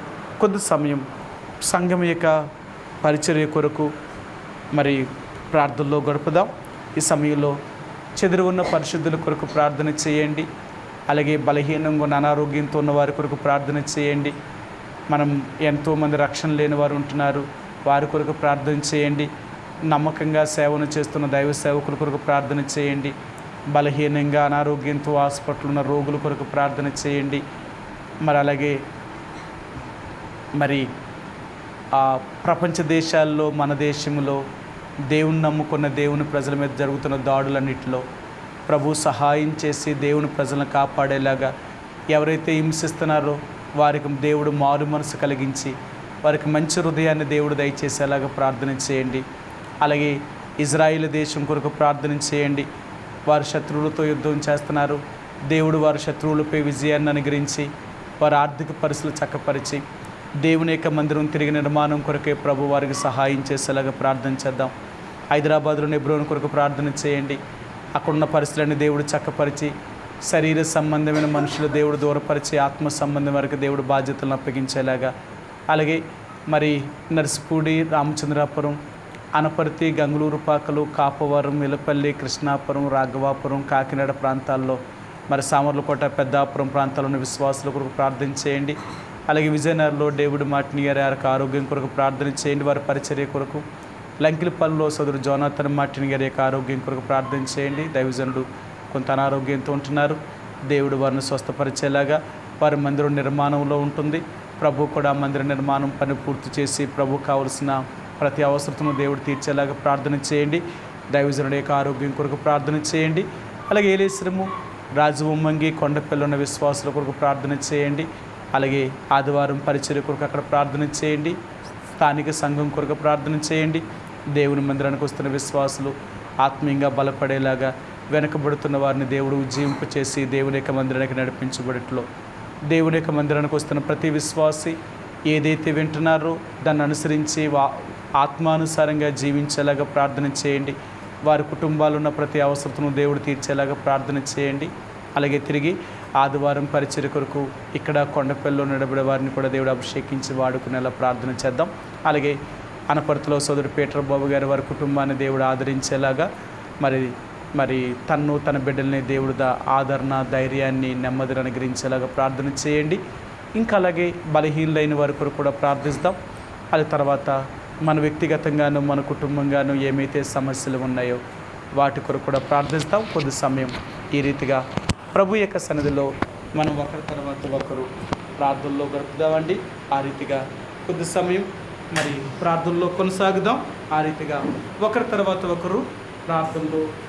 కొద్ది సమయం సంఘం యొక్క పరిచర్య కొరకు, మరి ప్రార్థనలో గడుపుదాం. ఈ సమయంలో చెదిరి ఉన్న పరిశుద్ధుల కొరకు ప్రార్థన చేయండి. అలాగే బలహీనంగా ఉన్న అనారోగ్యంతో ఉన్న వారి కొరకు ప్రార్థన చేయండి. మనం ఎంతోమంది రక్షణ లేని వారు ఉంటున్నారు, వారి కొరకు ప్రార్థన చేయండి. నమ్మకంగా సేవను చేస్తున్న దైవ సేవకుల కొరకు ప్రార్థన చేయండి. బలహీనంగా అనారోగ్యంతో హాస్పిటల్ ఉన్న రోగుల కొరకు ప్రార్థన చేయండి. మరి అలాగే ప్రపంచ దేశాల్లో మన దేశంలో దేవుని నమ్ముకున్న దేవుని ప్రజల మీద జరుగుతున్న దాడులన్నిటిలో ప్రభు సహాయం చేసి దేవుని ప్రజలను కాపాడేలాగా, ఎవరైతే హింసిస్తున్నారో వారికి దేవుడు మారు మనసు కలిగించి వారికి మంచి హృదయాన్ని దేవుడు దయచేసేలాగా ప్రార్థన చేయండి. అలాగే ఇజ్రాయిల్ దేశం కొరకు ప్రార్థన చేయండి. వారు శత్రువులతో యుద్ధం చేస్తున్నారు. దేవుడు వారి శత్రువులపై విజయాన్ని అనుగ్రహించి వారి ఆర్థిక పరిస్థితులు చక్కపరిచి దేవుని యొక్క మందిరం తిరిగి నిర్మాణం కొరకే ప్రభు వారికి సహాయం చేసేలాగా ప్రార్థన చేద్దాం. హైదరాబాద్లో హెబ్రోన్ కొరకు ప్రార్థన చేయండి. అక్కడున్న పరిస్థితులన్నీ దేవుడు చక్కపరిచి శరీర సంబంధమైన మనుషులు దేవుడు దూరపరిచి ఆత్మ సంబంధం వరకు దేవుడు బాధ్యతలను అప్పగించేలాగా, అలాగే నర్సిపూడి, రామచంద్రాపురం, అనపర్తి, గంగులూరుపాకలు, కాపవరం, మిలపల్లి, కృష్ణాపురం, రాఘవాపురం, కాకినాడ ప్రాంతాల్లో సామర్లకోట, పెద్దాపురం ప్రాంతాల్లోని విశ్వాసుల కొరకు ప్రార్థన చేయండి. అలాగే విజయనగరంలో డేవిడ్ మార్టిన్ గారి ఆరోగ్యం కొరకు ప్రార్థన చేయండి, వారి పరిచర్య కొరకు. లంకిలపల్లిలో సోదరు జోనాథన్ మార్టిన్ గారి యొక్క ఆరోగ్యం కొరకు ప్రార్థన చేయండి. దైవజనుడు కొంత అనారోగ్యంతో ఉంటున్నారు, దేవుడు వారిని స్వస్థపరిచేలాగా. వారి మందిరం నిర్మాణంలో ఉంటుంది. ప్రభు కూడా మందిర నిర్మాణం పని పూర్తి చేసి ప్రభు కావలసిన ప్రతి అవసరతను దేవుడు తీర్చేలాగా ప్రార్థన చేయండి. దైవజనుడి యొక్క ఆరోగ్యం కొరకు ప్రార్థన చేయండి. అలాగే ఏలేశ్వరము, రాజవొమ్మంగి, కొండపల్లి ఉన్న విశ్వాసుల కొరకు ప్రార్థన చేయండి. అలాగే ఆదివారం పరిచర్య కొరకు అక్కడ ప్రార్థన చేయండి. స్థానిక సంఘం కొరకు ప్రార్థన చేయండి. దేవుని మందిరానికి వస్తున్న విశ్వాసులు ఆత్మీయంగా బలపడేలాగా, వెనకబడుతున్న వారిని దేవుడు ఉజ్జీవింపు చేసి దేవుని యొక్క మందిరానికి నడిపించబడట్లో, దేవుని యొక్క మందిరానికి వస్తున్న ప్రతి విశ్వాసి ఏదైతే వింటున్నారో దాన్ని అనుసరించి ఆత్మానుసారంగా జీవించేలాగా ప్రార్థన చేయండి. వారి కుటుంబాలు ఉన్న ప్రతి అవసరతను దేవుడు తీర్చేలాగా ప్రార్థన చేయండి. అలాగే తిరిగి ఆదివారం పరిచర్య కొరకు ఇక్కడ కొండపల్లిలో నిలబడే వారిని కూడా దేవుడు అభిషేకించి వాడుకునేలా ప్రార్థన చేద్దాం. అలాగే అనపర్తిలో సోదరు పీటర్ బాబు గారి వారి కుటుంబాన్ని దేవుడు ఆదరించేలాగా, మరి తన్ను తన బిడ్డల్ని దేవుడు ఆదరణ, ధైర్యాన్ని, నెమ్మదిని అనుగ్రహించేలాగా ప్రార్థన చేయండి. ఇంకా అలాగే బలహీనులైన వారి కొరకు కూడా ప్రార్థిస్తాం. అది తర్వాత మన వ్యక్తిగతంగాను మన కుటుంబంగాను ఏమైతే సమస్యలు ఉన్నాయో వాటి కొరకు కూడా ప్రార్థిస్తాం. కొద్ది సమయం ఈ రీతిగా ప్రభు యొక్క సన్నిధిలో మనం ఒకరి తర్వాత ఒకరు ప్రార్థనలో గడుపుదామండి. ఆ రీతిగా కొద్ది సమయం ప్రార్థనలో కొనసాగుదాం. ఆ రీతిగా ఒకరి తర్వాత ఒకరు ప్రార్థనలో